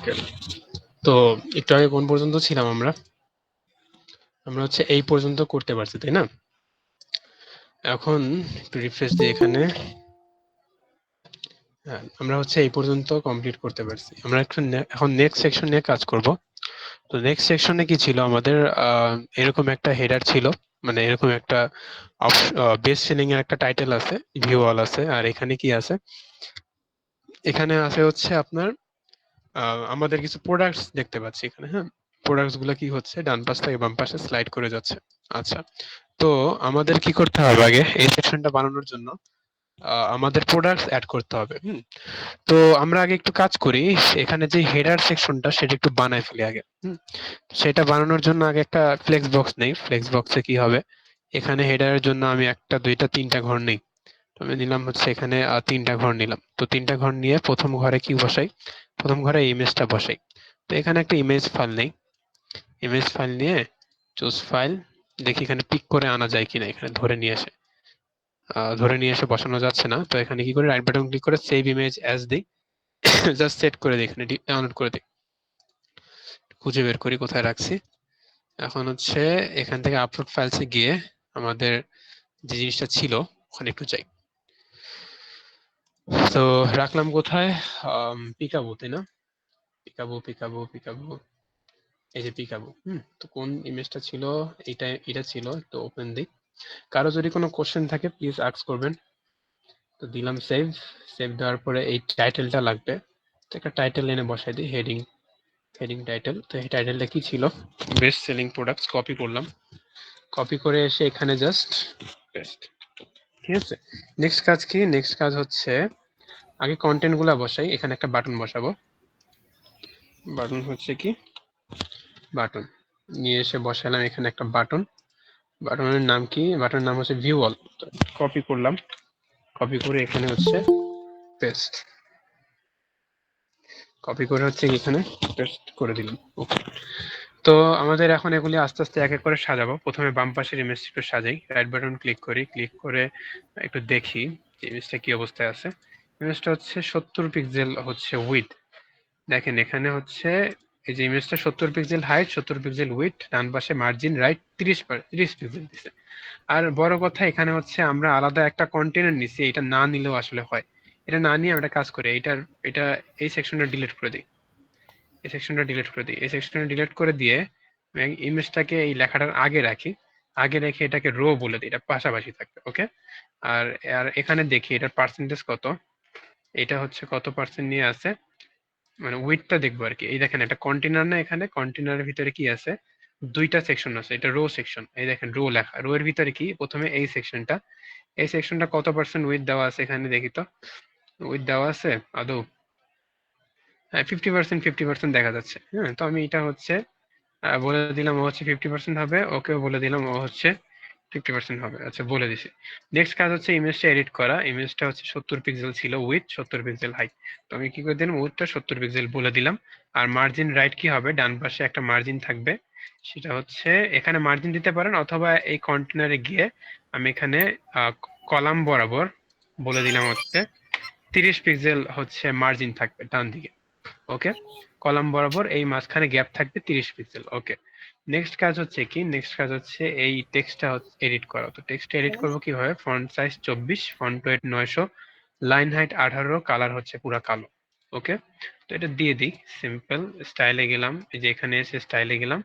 ওকে, তো একটু আগে কোন পর্যন্ত ছিলাম আমরা? আমরা হচ্ছে এই পর্যন্ত করতে পারছি, তাই না? এখন একটু রিফ্রেশ দিই এখানে। হ্যাঁ, আমরা হচ্ছে এই পর্যন্ত কমপ্লিট করতে পারছি। আমরা এখন নেক্সট সেকশন নিয়ে কাজ করব। তো নেক্সট সেকশনে কি ছিল আমাদের? এরকম একটা হেডার ছিল, মানে এরকম একটা বেস্ট সেলিং এর একটা টাইটেল আছে, ভিউ অল আছে, আর এখানে কি আছে? এখানে আছে হচ্ছে আপনার আমাদের কিছু প্রোডাক্টস দেখতে পাচ্ছি এখানে। হ্যাঁ, প্রোডাক্টস গুলো কি হচ্ছে ডান পাশ থেকে বাম পাশে স্লাইড করে যাচ্ছে। আচ্ছা, তো আমাদের কি করতে হবে আগে এই সেকশনটা বানানোর জন্য? আমাদের প্রোডাক্টস অ্যাড করতে হবে। তো আমরা আগে একটু কাজ করি, এখানে যে হেডার সেকশনটা সেটা একটু বানাই ফেলি আগে। সেটা বানানোর জন্য আগে একটা ফ্লেক্স বক্স নেই। ফ্লেক্স বক্সে কি হবে, এখানে হেডারের জন্য আমি একটা দুইটা তিনটা ঘর নেই। তো আমি নিলাম হচ্ছে এখানে তিনটা ঘর নিলাম। তো তিনটা ঘর নিয়ে প্রথম ঘরে কি বসাই? প্রথম ঘরে ইমেজটা বসাই। তো এখানে একটা ইমেজ ফাইল নেই। ইমেজ ফাইল নিয়ে চুজ ফাইল, দেখি এখানে পিক করে আনা যায় কিনা। এখানে ধরে নিয়ে এসে বসানো যাচ্ছে না। তো এখানে কি করে, রাইট বাটন ক্লিক করে সেভ ইমেজ অ্যাজ দিই, জাস্ট সেট করে দিই, এখানে ডাউনলোড করে দিই। খুঁজে বের করি কোথায় রাখছি। এখন হচ্ছে এখান থেকে আপলোড ফাইলসে গিয়ে আমাদের যে জিনিসটা ছিল ওখানে একটু যাই। তো রাখলাম কোথায়? পিকাবো, তাই না? পিকাবো, এই যে পিকাবো। তো কোন ইমেজটা ছিল? এটা ছিল। একটু ওপেন দিই। কারো যদি কোনো কোশ্চেন থাকে প্লিজ আস্ক করবেন। তো দিলাম সেভ। সেভ দেওয়ার পরে এই টাইটেলটা লাগবে, তো একটা টাইটেল এনে বসাই দিই, হেডিং টাইটেল। তো এই টাইটেলটা কি ছিল? Best selling products. কপি করলাম, কপি করে এসে এখানে জাস্ট পেস্ট। ঠিক আছে, নেক্সট কাজ কি? নেক্সট কাজ হচ্ছে আগে কন্টেন্ট গুলা বসাই। এখানে একটা বাটন বসাবো। বাটন হচ্ছে কি? বাটন নিয়ে এসে বসালাম এখানে একটা বাটন। বাটনের নাম কি? বাটনের নাম হচ্ছে ভিউ অল। কপি করলাম, কপি করে এখানে হচ্ছে পেস্ট। কপি করে হচ্ছে এখানে পেস্ট করে দিলাম। ওকে, তো আমাদের এখন এগুলি আস্তে আস্তে এক এক করে সাজাবো। প্রথমে বাম পাশের ইমেজটা একটু সাজাই, রাইট বাটন ক্লিক করি, ক্লিক করে একটু দেখি ইমেজটা কি অবস্থায় আছে। ইমেজটা হচ্ছে 70 পিক্সেল হচ্ছে উইথ। দেখেন এখানে হচ্ছে এই যে ইমেজটা 70 পিক্সেল হাইট, 70 পিক্সেল উইথ, ডান পাশে মার্জিন রাইট 30 পিক্সেল দিছে। আর বড় কথা এখানে হচ্ছে আমরা আলাদা একটা কন্টেনার নিছি, এটা না নিলেও আসলে হয়। এটা না নিয়ে আমরা কাজ করি, এটা এই সেকশনটা ডিলিট করে দিই। এই সেকশনটা ডিলিট করে দিই। এই সেকশনটা ডিলিট করে দিয়ে ইমেজটাকে এই লেখাটার আগে রাখি। আগে রেখে এটাকে রো বলে দিই, এটা পাশাপাশি থাকবে। ওকে, আর আর এখানে দেখি এটার পার্সেন্টেজ কত। এটা হচ্ছে কত পার্সেন্ট নিয়ে আছে, মানে উইথটা দেখবো আর কি। এই দেখেন একটা কন্টেনার, না এখানে কন্টেনারের ভিতরে কি আছে? দুইটা সেকশন আছে, এটা রো সেকশন। এই দেখেন রো লেখা, রো এর ভিতরে কি? প্রথমে এই সেকশনটা, এই সেকশনটা কত পার্সেন্ট উইথ দেওয়া আছে এখানে দেখি তো। উইথ দেওয়া আছে আদৌ? হ্যাঁ, 50%, 50% দেখা যাচ্ছে। হ্যাঁ, তো আমি এটা হচ্ছে বলে দিলাম ও হচ্ছে 50% হবে। ওকেও বলে দিলাম ও হচ্ছে 50% হবে। আচ্ছা, বলে দিছি। নেক্সট কাজ হচ্ছে ইমেজটা এডিট করা। ইমেজটা হচ্ছে 70 পিক্সেল ছিল উইথ, 70 পিক্সেল হাইট। তো আমি কি করে দিলাম? উইথটা 70 পিক্সেল বলে দিলাম। আর মার্জিন রাইট কি হবে? ডান পাশে একটা মার্জিন থাকবে, সেটা হচ্ছে এখানে মার্জিন দিতে পারেন, অথবা এই কন্টেনারে গিয়ে আমি এখানে কলাম বরাবর বলে দিলাম হচ্ছে 30 পিক্সেল হচ্ছে মার্জিন থাকবে ডান দিকে। ওকে, কলাম বরাবর এই মাঝখানে গ্যাপ থাকবে 30 পিক্সেল। ওকে, নেক্সট কাজ হচ্ছে কি? নেক্সট কাজ হচ্ছে এই টেক্সটটা এডিট করা। তো টেক্সট এডিট করবো কিভাবে? Font size 24, font wait 900, line height 18, colour হচ্ছে পুরো কালো। ওকে, তো এটা দিয়ে দিই। সিম্পল স্টাইলে গেলাম, এই যে এখানে এসে স্টাইলে গেলাম,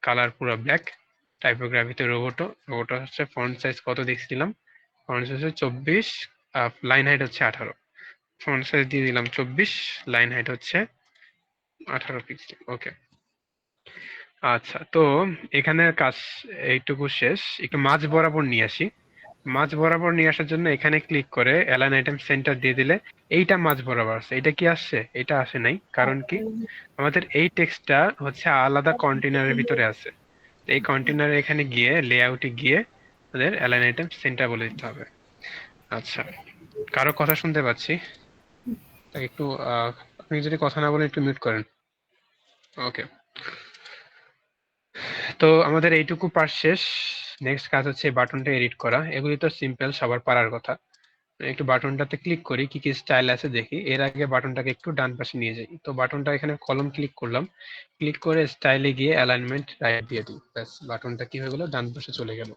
কালার পুরো ব্ল্যাক। টাইপোগ্রাফিতে রোবোটো, রোবোটো হচ্ছে ফন্ট সাইজ কত দেখছিলাম? ফন্ট সাইজ হচ্ছে 24, লাইন হাইট হচ্ছে 18। ফন্ট সাইজ দিয়ে দিলাম 24, লাইন হাইট হচ্ছে 18 পিক্সেল। ওকে, আচ্ছা, তো এখানের কাজ এইটুকু শেষ। একটু মাঝ বরাবর নিয়ে আসি। মাঝ বরাবর নিয়ে আসার জন্য এখানে ক্লিক করে অ্যালাইন আইটেম সেন্টার দিয়ে দিলে এইটা মাঝ বরাবর আছে। এটা কি আসছে? এটা আসে নাই, কারণ কি? আমাদের এই টেক্সটটা হচ্ছে আলাদা কন্টেনারের ভিতরে আছে। তো এই কন্টেনারে এখানে গিয়ে লেআউটে গিয়ে আমাদের অ্যালাইন আইটেম সেন্টার বলে দিতে হবে। আচ্ছা, কারো কথা শুনতে পাচ্ছি? তাকে একটু আপনি যদি কথা না বলেন একটু মিউট করেন। ওকে, তো আমাদের এইটুকু পার্ট শেষ। নেক্সট কাজ হচ্ছে বাটনটা এডিট করা। এগুলি তো সিম্পল, সবার পারার কথা। একটু বাটনটাতে ক্লিক করি, কি কি স্টাইল আছে দেখি। এর আগে বাটনটাকে একটু ডান পাশে নিয়ে যাই। তো বাটনটা এখানে কলম ক্লিক করলাম, ক্লিক করে স্টাইলে গিয়ে অ্যালাইনমেন্ট রাইট দিয়ে দিই। ব্যাস, বাটনটা কি হয়ে গেল, ডান পাশে চলে গেল।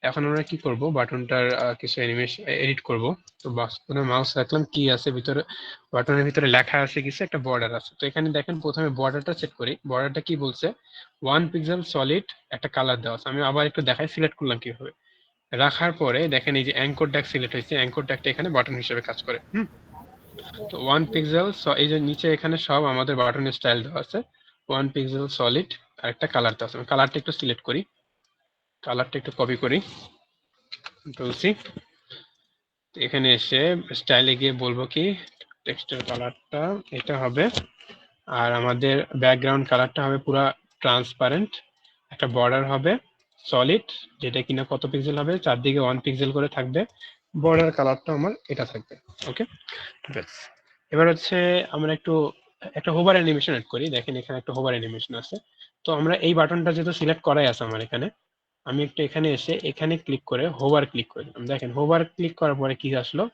এখন আমরা কি করব, বাটনটার কিছু অ্যানিমেশন এডিট করব। তো বাটনে মাউস রাখলাম, কি আছে ভিতরে, বাটনের ভিতরে লেখা আছে কিছু, একটা বর্ডার আছে। তো এখানে দেখেন প্রথমে বর্ডারটা সেট করি। বর্ডারটা কি বলছে, 1 পিক্সেল সলিড একটা কালার দেওয়া আছে। আমি আবার একটু দেখাই, সিলেক্ট করলাম কিভাবে। রাখার পরে দেখেন এই যে অ্যাঙ্কর ট্যাগ সিলেক্ট হয়েছে, অ্যাঙ্কর ট্যাগটা এখানে বাটন হিসেবে কাজ করে। তো 1 পিক্সেল, এই যে নিচে এখানে সব আমাদের বাটনের স্টাইল দেওয়া আছে। 1 পিক্সেল সলিড আর একটা কালার দেওয়া আছে। কালারটা একটু সিলেক্ট করি, কালারটা একটু কপি করি, তুলসি। এখানে এসে স্টাইলে গিয়ে বলবো কি, টেক্সটের কালারটা এটা হবে, আর আমাদের ব্যাকগ্রাউন্ড কালারটা হবে পুরো ট্রান্সপারেন্ট। একটা বর্ডার হবে সলিড, যেটা কিনা কত পিক্সেল হবে, চারদিকে 1 পিক্সেল করে থাকবে। বর্ডার কালারটা আমার এটা থাকবে। ওকে, ব্যাস। এবার হচ্ছে আমরা একটু একটা হোভার অ্যানিমেশন এড করি। দেখেন এখানে একটা হোভার অ্যানিমেশন আছে। তো আমরা এই বাটনটা যেহেতু সিলেক্ট করাই আছে আমার এখানে, আমি একটু এখানে এসে এখানে ক্লিক করে হোভার ক্লিক করে দিলাম। দেখেন হোভার ক্লিক করার পরে কি আসলো,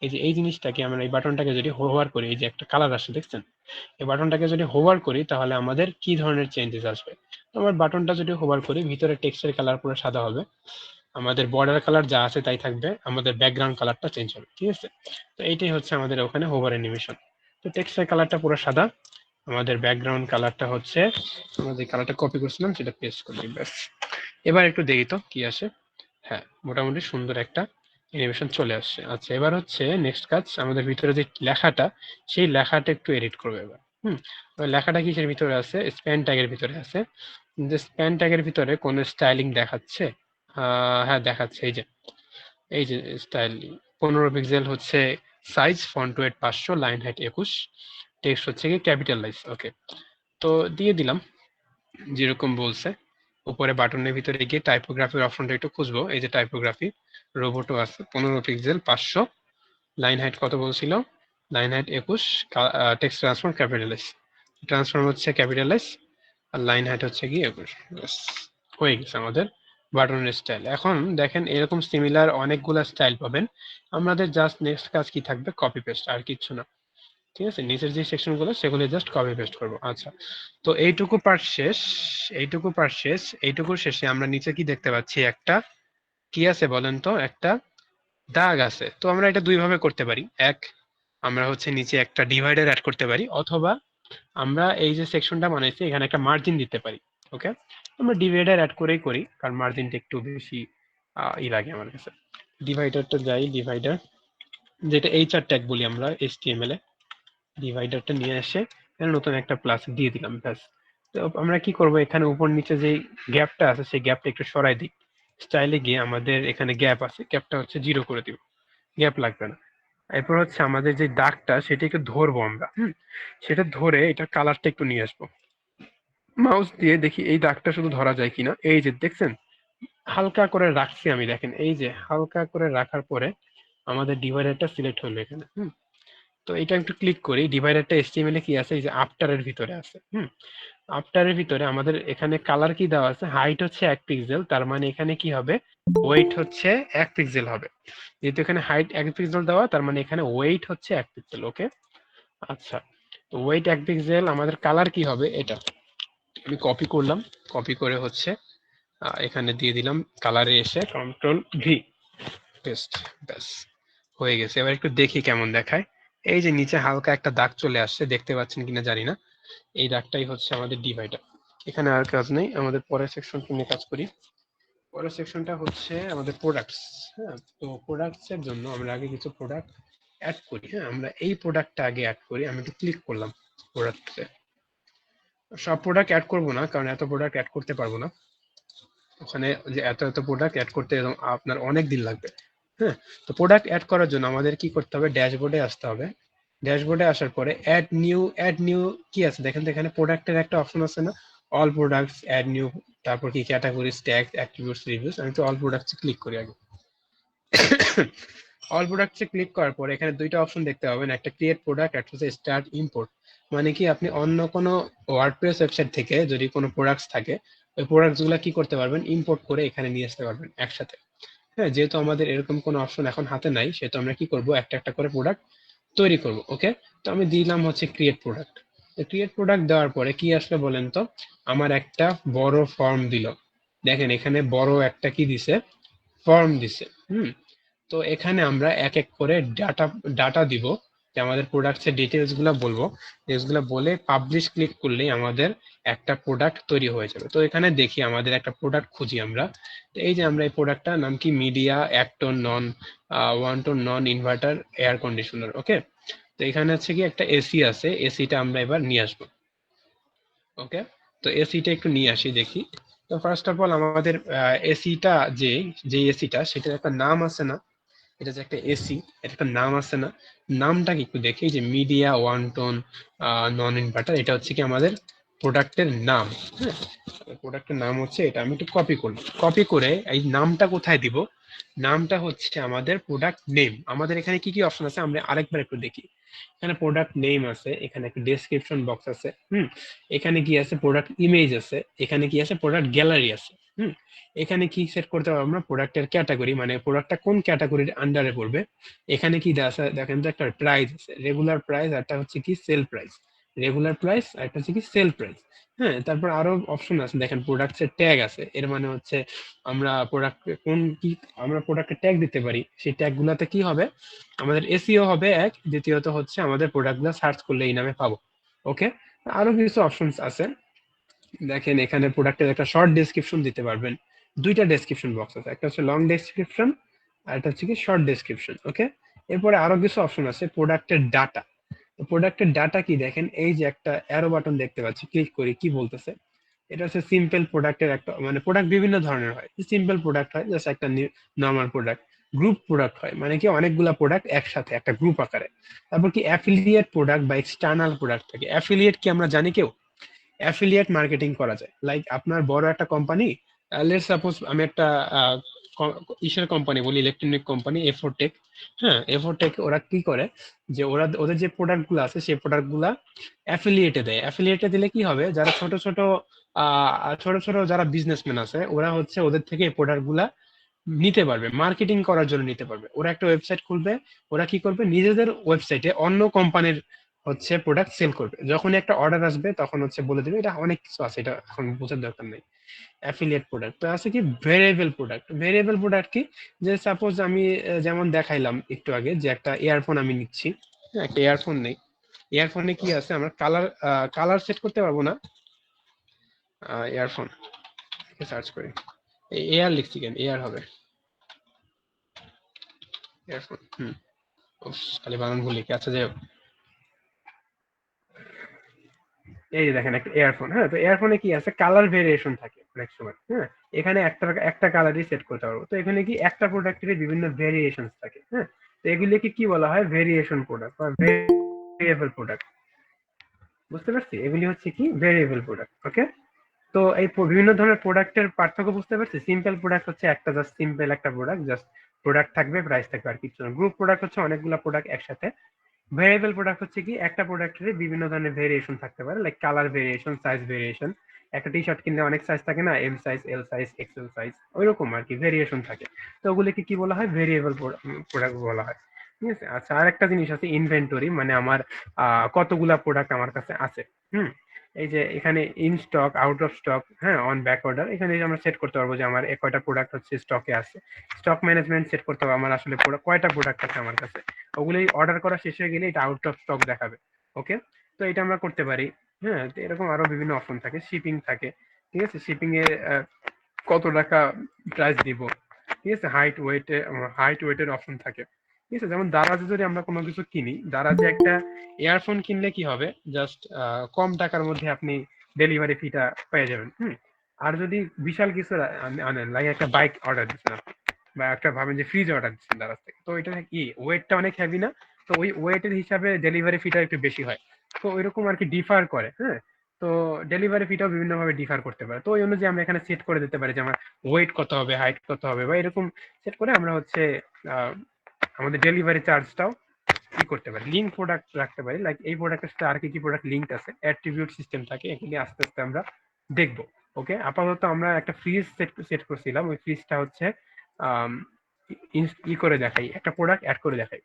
এই যে এই জিনিসটাকে আমরা এই বাটনটাকে যদি হোভার করি, এই যে একটা কালার আসছে দেখছেন, এই বাটনটাকে যদি হোভার করি তাহলে আমাদের কি ধরনের চেঞ্জেস আসবে। তো আমার বাটনটা যদি হোভার করি, ভিতরে টেক্সটের কালার পুরো সাদা হবে, আমাদের বর্ডার কালার যা আছে তাই থাকবে, আমাদের ব্যাকগ্রাউন্ড কালারটা চেঞ্জ হবে। ঠিক আছে, তো এইটাই হচ্ছে আমাদের ওখানে হোভার অ্যানিমেশন। তো টেক্সটের কালারটা পুরো সাদা, আমাদের ব্যাকগ্রাউন্ড কালারটা হচ্ছে, আমরা যে কালারটা কপি করছিলাম সেটা পেস্ট করে দিই। ব্যাস, এবার একটু দেখি তো কি আসে। হ্যাঁ, মোটামুটি সুন্দর একটা অ্যানিমেশন চলে আসছে। আচ্ছা, এবার হচ্ছে নেক্সট কাজ, আমাদের ভিতরে যে লেখাটা, সেই লেখাটা একটু এডিট করবো এবার। ওই লেখাটা কিসের ভিতরে আছে, স্প্যান ট্যাগের ভিতরে আছে। যে স্প্যান ট্যাগের ভিতরে কোনো স্টাইলিং দেখাচ্ছে, হ্যাঁ দেখাচ্ছে, এই যে স্টাইল 15 পিক্সেল হচ্ছে size, font wait 500, line height 21, text হচ্ছে কি ক্যাপিটালাইজ। ওকে, তো দিয়ে দিলাম যেরকম বলছে। উপরে বাটনের ভিতরে গিয়ে টাইপোগ্রাফির অপশনটা একটু খুঁজবো, এই যে টাইপোগ্রাফি, রোবটও আছে, 15 পিক্সেল 500, লাইন হাইট কত বলছিল, line height 21, text transform capitalise, transform হচ্ছে ক্যাপিটালাইজ, আর লাইন হাইট হচ্ছে কি 21। হয়ে গেছে আমাদের বাটনের স্টাইল। এখন দেখেন এরকম সিমিলার অনেকগুলা স্টাইল পাবেন। আমাদের জাস্ট নেক্সট কাজ কি থাকবে, কপি পেস্ট, আর কিচ্ছু না। ঠিক আছে, নিচের যে সেকশনগুলো সেগুলো জাস্ট কপি পেস্ট করবো। আচ্ছা, তো এইটুকু পার্ট শেষ, এইটুকু পার্ট শেষ। এইটুকুর শেষে আমরা নিচে কি দেখতে পাচ্ছি, একটা কি আছে বলেন তো, একটা দাগ আছে। তো আমরা এটা দুই ভাবে করতে পারি। এক, আমরা হচ্ছে নিচে একটা ডিভাইডার অ্যাড করতে পারি, অথবা আমরা এই যে সেকশনটা বানাইছি এখানে একটা মার্জিন দিতে পারি। ওকে, আমরা ডিভাইডার অ্যাড করেই করি, কারণ মার্জিনটা একটু বেশি ই লাগে আমার কাছে। ডিভাইডারটা যাই, ডিভাইডার যেটা এইচআর ট্যাগ বলি আমরা HTML এ, ডিভাইডারটা নিয়ে এসে এখানে নতুন একটা প্লাস দিয়ে দিলাম। ব্যাস, তো আমরা কি করব, এখানে উপর নিচে যে গ্যাপটা আছে সেই গ্যাপটা একটু সরাই দিই। স্টাইলে গিয়ে আমাদের এখানে গ্যাপ আছে, গ্যাপটা হচ্ছে 0 করে দিব, গ্যাপ লাগবে না। এরপর হচ্ছে আমাদের যে দাগটা সেটা একটু ধরবো আমরা, সেটা ধরে এটা কালারটা একটু নিয়ে আসবো, মাউস দিয়ে দেখি এই দাগটা শুধু ধরা যায় কিনা। এই যে দেখছেন, হালকা করে রাখছি আমি, দেখেন এই যে হালকা করে রাখার পরে আমাদের ডিভাইডারটা সিলেক্ট হলো এখানে। তো এটা একটু ক্লিক করি, ডিভাইডারটা HTML এ কি আছে, এই যে আফটারের ভিতরে আছে। আফটারের ভিতরে আমাদের এখানে কালার কি দেওয়া আছে, হাইট হচ্ছে 1 পিক্সেল, তার মানে এখানে কি হবে, ওয়েট হচ্ছে 1 পিক্সেল হবে। যেহেতু এখানে হাইট 1 পিক্সেল দেওয়া, তার মানে এখানে ওয়েট হচ্ছে 1 পিক্সেল। ওকে, আচ্ছা, তো ওয়েট 1 পিক্সেল, আমাদের কালার কি হবে এটা, আমি কপি করলাম, কপি করে হচ্ছে এখানে দিয়ে দিলাম, কালারে এসে Ctrl+V, পেস্ট। ব্যাস, হয়ে গেছে। এবার একটু দেখি কেমন দেখায়। এই যে নিচে হালকা একটা দাগ চলে আসছে, দেখতে পাচ্ছেন কিনা জানি না, এই দাগটাই হচ্ছে আমাদের ডিভাইডার। এখানে আর কাজ নেই, আমাদের পরের সেকশনটা নিয়ে কাজ করি। পরের সেকশনটা হচ্ছে আমাদের প্রোডাক্টস। হ্যাঁ, তো প্রোডাক্টস এর জন্য আমরা আগে কিছু প্রোডাক্ট অ্যাড করি। হ্যাঁ, আমরা এই প্রোডাক্টটা আগে অ্যাড করি। আমি একটু ক্লিক করলাম প্রোডাক্টসে, সব প্রোডাক্ট অ্যাড করবো না, কারণ এত প্রোডাক্ট অ্যাড করতে পারবো না। ওখানে যে এত এত প্রোডাক্ট অ্যাড করতে আপনার অনেক দিন লাগবে। হ্যাঁ, তো প্রোডাক্ট অ্যাড করার জন্য আমাদের কি করতে হবে, ড্যাশবোর্ডে আসতে হবে। ড্যাশবোর্ডে আসার পরে অ্যাড নিউ কি আছে দেখেন তো, এখানে প্রোডাক্টের একটা অপশন আছে না, অল প্রোডাক্টস, অ্যাড নিউ, তারপর কি ক্যাটাগরিজ, ট্যাগ, অ্যাট্রিবিউটস, রিভিউস। আমি তো অল প্রোডাক্টসে ক্লিক করি আগে। অল প্রোডাক্টসে ক্লিক করার পরে এখানে দুইটা অপশন দেখতে পাবেন, একটা ক্রিয়েট প্রোডাক্ট, একটা হচ্ছে স্টার্ট ইম্পোর্ট। মানে কি, আপনি অন্য কোনো ওয়ার্ডপ্রেস ওয়েবসাইট থেকে যদি কোনো প্রোডাক্টস থাকে, ওই প্রোডাক্টস গুলা কি করতে পারবেন, ইম্পোর্ট করে এখানে নিয়ে আসতে পারবেন একসাথে। হ্যাঁ, যেহেতু আমাদের এরকম কোনো অপশন এখন হাতে নাই, সেহেতু আমরা কি করব, একটা একটা করে প্রোডাক্ট তৈরি করব। ওকে, তো আমি দিলাম হচ্ছে ক্রিয়েট প্রোডাক্ট। ক্রিয়েট প্রোডাক্ট দেওয়ার পরে কি আসলে বলেন তো, আমার একটা বড় ফর্ম দিল। দেখেন এখানে বড় একটা কি দিছে, ফর্ম দিছে। তো এখানে আমরা এক এক করে ডাটা ডাটা দিব, যে আমাদের প্রোডাক্টের ডিটেলস গুলো বলবো, ডিটেলস গুলো বলে পাবলিশ ক্লিক করলেই আমাদের একটা প্রোডাক্ট তৈরি হয়ে যাবে। তো এখানে দেখি আমাদের একটা প্রোডাক্ট খুঁজি আমরা। তো এই যে আমরা এই প্রোডাক্টটার নাম কি, মিডিয়া অ্যাক্টন non one ton non inverter air conditioner. Okay, তো এখানে হচ্ছে কি একটা এসি আছে, এসিটা আমরা এবার নিয়ে আসবো। ওকে, তো এসিটা একটু নিয়ে আসি দেখি। তো ফার্স্ট অফ অল আমাদের এসিটা, যে এসিটা, সেটার একটা নাম আছে না, এটা যে একটা এসি, এটা একটা নাম আছে না, নামটা কি একটু দেখি, যে media one ton non inverter, এটা হচ্ছে কি আমাদের প্রোডাক্টের নাম। হ্যাঁ, প্রোডাক্টের নাম হচ্ছে এটা। আমি একটু কপি করলাম, কপি করে এই নামটা কোথায় দিব, নামটা হচ্ছে আমাদের প্রোডাক্ট নেম। আমাদের এখানে কি কি অপশন আছে আমরা আরেকবার একটু দেখি। এখানে প্রোডাক্ট নেম আছে, এখানে একটা ডেসক্রিপশন বক্স আছে, এখানে কি আছে, প্রোডাক্ট ইমেজ আছে, এখানে কি আছে, প্রোডাক্ট গ্যালারি আছে। এখানে কি সেট করতে পারবো আমরা, প্রোডাক্টের ক্যাটাগরি, মানে প্রোডাক্টটা কোন ক্যাটাগরির আন্ডারে পড়বে। এখানে কি দেওয়া আছে দেখেন তো, একটা প্রাইস আছে, রেগুলার প্রাইস, একটা হচ্ছে কি সেল প্রাইস, রেগুলার প্রাইস আর একটা হচ্ছে কি সেল প্রাইস। হ্যাঁ, তারপর আরো অপশন আছে, দেখেন প্রোডাক্টের ট্যাগ আছে, এর মানে হচ্ছে আমরা প্রোডাক্ট কোন কি, আমরা প্রোডাক্টের ট্যাগ দিতে পারি, সেই ট্যাগ গুলাতে কি হবে, আমাদের এসইও হবে এক, দ্বিতীয়ত হচ্ছে আমাদের প্রোডাক্ট গুলো সার্চ করলে এই নামে পাবো। ওকে, আরো কিছু অপশনস আছে, দেখেন এখানে প্রোডাক্টের একটা শর্ট ডেসক্রিপশন দিতে পারবেন, দুইটা ডেসক্রিপশন বক্স আছে, একটা হচ্ছে লং ডেসক্রিপশন আর একটা হচ্ছে কি শর্ট ডেসক্রিপশন। ওকে, এরপরে আরো কিছু অপশন আছে, প্রোডাক্টের ডাটা। প্রোডাক্টের ডাটা কি, দেখেন এই যে একটা অ্যারো বাটন দেখতে পাচ্ছি, ক্লিক করি, কি বলতেছে, এটা হচ্ছে সিম্পল প্রোডাক্টের একটা, মানে প্রোডাক্ট বিভিন্ন ধরনের হয়, সিম্পল প্রোডাক্ট হয় জাস্ট একটা নর্মাল প্রোডাক্ট, গ্রুপ প্রোডাক্ট হয় মানে কি অনেকগুলা প্রোডাক্ট একসাথে একটা গ্রুপ আকারে, তারপর কি অ্যাফিলিয়েট প্রোডাক্ট বা এক্সটার্নাল প্রোডাক্ট থাকে। অ্যাফিলিয়েট কি আমরা জানি কেউ, অ্যাফিলিয়েট মার্কেটিং করা যায়, লাইক আপনার বড় একটা কোম্পানি, লেটস সাপোজ আমি একটা ইসের কোম্পানি বলি, ইলেকট্রনিক কোম্পানি এফোরটেক। হ্যাঁ, এফোরটেক ওরা কি করে, যে ওরা ওদের যে প্রোডাক্ট গুলো আছে সেই প্রোডাক্ট গুলা অ্যাফিলিয়েটে দেয়। অ্যাফিলিয়েটে দিলে কি হবে, যারা ছোট ছোট ছোট ছোট যারা বিজনেসম্যান আছে, ওরা হচ্ছে ওদের থেকে এই প্রোডাক্ট গুলা নিতে পারবে, মার্কেটিং করার জন্য নিতে পারবে। ওরা একটা ওয়েবসাইট খুলবে, ওরা কি করবে, নিজেদের ওয়েবসাইটে অন্য কোম্পানির হচ্ছে প্রোডাক্ট সেল করবে, যখন একটা অর্ডার আসবে তখন হচ্ছে বলে দিবে, এটা অনেক কিছু আছে, এটা এখন বোঝার দরকার নেই। অ্যাফিলিয়েট প্রোডাক্ট তো আছে কি, ভেরিয়েবল প্রোডাক্ট। ভেরিয়েবল প্রোডাক্ট কি, যে সাপোজ আমি যেমন দেখাইলাম একটু আগে, যে একটা ইয়ারফোন আমি নিচ্ছি, হ্যাঁ, একটা ইয়ারফোন নেই, ইয়ারফোনে কি আছে, আমরা কালার কালার সেট করতে পারবো না, ইয়ারফোন সার্চ করি, এয়ার লিখছি কেন, এয়ার হবে ইয়ারফোন। খালি বানান ভুল লিখি, আচ্ছা যাই হোক। এই যে দেখেন একটা এয়ারফোন, হ্যাঁ, তো এয়ারফোনে কি আছে, কালার ভেরিয়েশন থাকে অনেক সময়। হ্যাঁ, এখানে একটা একটা কালারই সেট করতে পারবো, তো এখানে কি একটা প্রোডাক্টের বিভিন্ন ভেরিয়েশন থাকে। হ্যাঁ, তো এগুলিকে কি বলা হয়, ভেরিয়েশন প্রোডাক্ট বা ভেরিয়েবল প্রোডাক্ট। বুঝতে পারছি, এগুলি হচ্ছে কি ভেরিয়েবল প্রোডাক্ট। ওকে, তো এই বিভিন্ন ধরনের প্রোডাক্টের পার্থক্য বুঝতে পারছি। সিম্পল প্রোডাক্ট হচ্ছে একটা জাস্ট সিম্পল একটা প্রোডাক্ট, জাস্ট প্রোডাক্ট থাকবে, প্রাইস থাকবে, আর কিছু না। গ্রুপ প্রোডাক্ট হচ্ছে অনেকগুলো প্রোডাক্ট একসাথে। ভেরিয়েবল প্রোডাক্ট হচ্ছে কি একটা প্রোডাক্টের বিভিন্ন ধরনের ভেরিয়েশন থাকতে পারে, like colour variation, size variation. একটা টি শার্ট কিনলে অনেক সাইজ থাকে না, M size, L size, XL size, ওইরকম আর কি ভেরিয়েশন থাকে। তো ওগুলোকে কি বলা হয়, ভেরিয়েবল প্রোডাক্ট বলা হয়। ঠিক আছে, আচ্ছা, আর একটা জিনিস আছে ইনভেন্টরি, মানে আমার কতগুলা প্রোডাক্ট আমার কাছে আছে। হুম, এই যে এখানে in stock, out of stock, হ্যাঁ, অন ব্যাক অর্ডার, এখানে আমরা সেট করতে পারবো যে আমার কয়টা প্রোডাক্ট হচ্ছে স্টকে আছে। স্টক ম্যানেজমেন্ট সেট করতে হবে, আমার আসলে কয়টা প্রোডাক্ট আছে আমার কাছে, ওগুলো অর্ডার করা শেষ হয়ে গেলে এটা আউট অফ স্টক দেখাবে। ওকে, তো এটা আমরা করতে পারি। হ্যাঁ, তো এরকম আরো বিভিন্ন অপশন থাকে, শিপিং থাকে। ঠিক আছে, শিপিং এ কত টাকা প্রাইস দিব। ঠিক আছে, হাইট ওয়েটের অপশন থাকে। ঠিক আছে, যেমন দারাজে যদি আমরা কোনো কিছু কিনি, দারাজে একটা ইয়ারফোন কিনলে কি হবে, জাস্ট কম টাকার মধ্যে আপনি ডেলিভারি ফিটা পেয়ে যাবেন। আর যদি বিশাল কিছু আনেন, লাগে একটা বাইক অর্ডার দিচ্ছেন আপনি, বা একটা ভাবেন যে ফ্রিজ অর্ডার দিচ্ছেন দারাজ থেকে, তো এটা কি ওয়েটটা অনেক হেভি না, তো ওই ওয়েটের হিসাবে ডেলিভারি ফিটা একটু বেশি হয়। তো ওইরকম আর কি ডিফার করে। হ্যাঁ, তো ডেলিভারি ফিটাও বিভিন্ন ভাবে ডিফার করতে পারে, তো ওই অনুযায়ী আমরা এখানে সেট করে দিতে পারি যে আমার ওয়েট কত হবে, হাইট কত হবে, বা এরকম সেট করে আমরা হচ্ছে আহ, আমাদের ডেলিভারি চার্জটাও কি করতে পারি, লিঙ্ক প্রোডাক্ট রাখতে পারি, লাইক এই প্রোডাক্টের সাথে আর কি কি প্রোডাক্ট লিঙ্ক আছে, অ্যাট্রিবিউট সিস্টেম থাকে, এগুলি আস্তে আস্তে আমরা দেখবো। ওকে, আপাতত আমরা একটা ফ্রিজ সেট করছিলাম, ওই ফ্রিজটা হচ্ছে ই করে দেখাই, একটা প্রোডাক্ট অ্যাড করে দেখাই,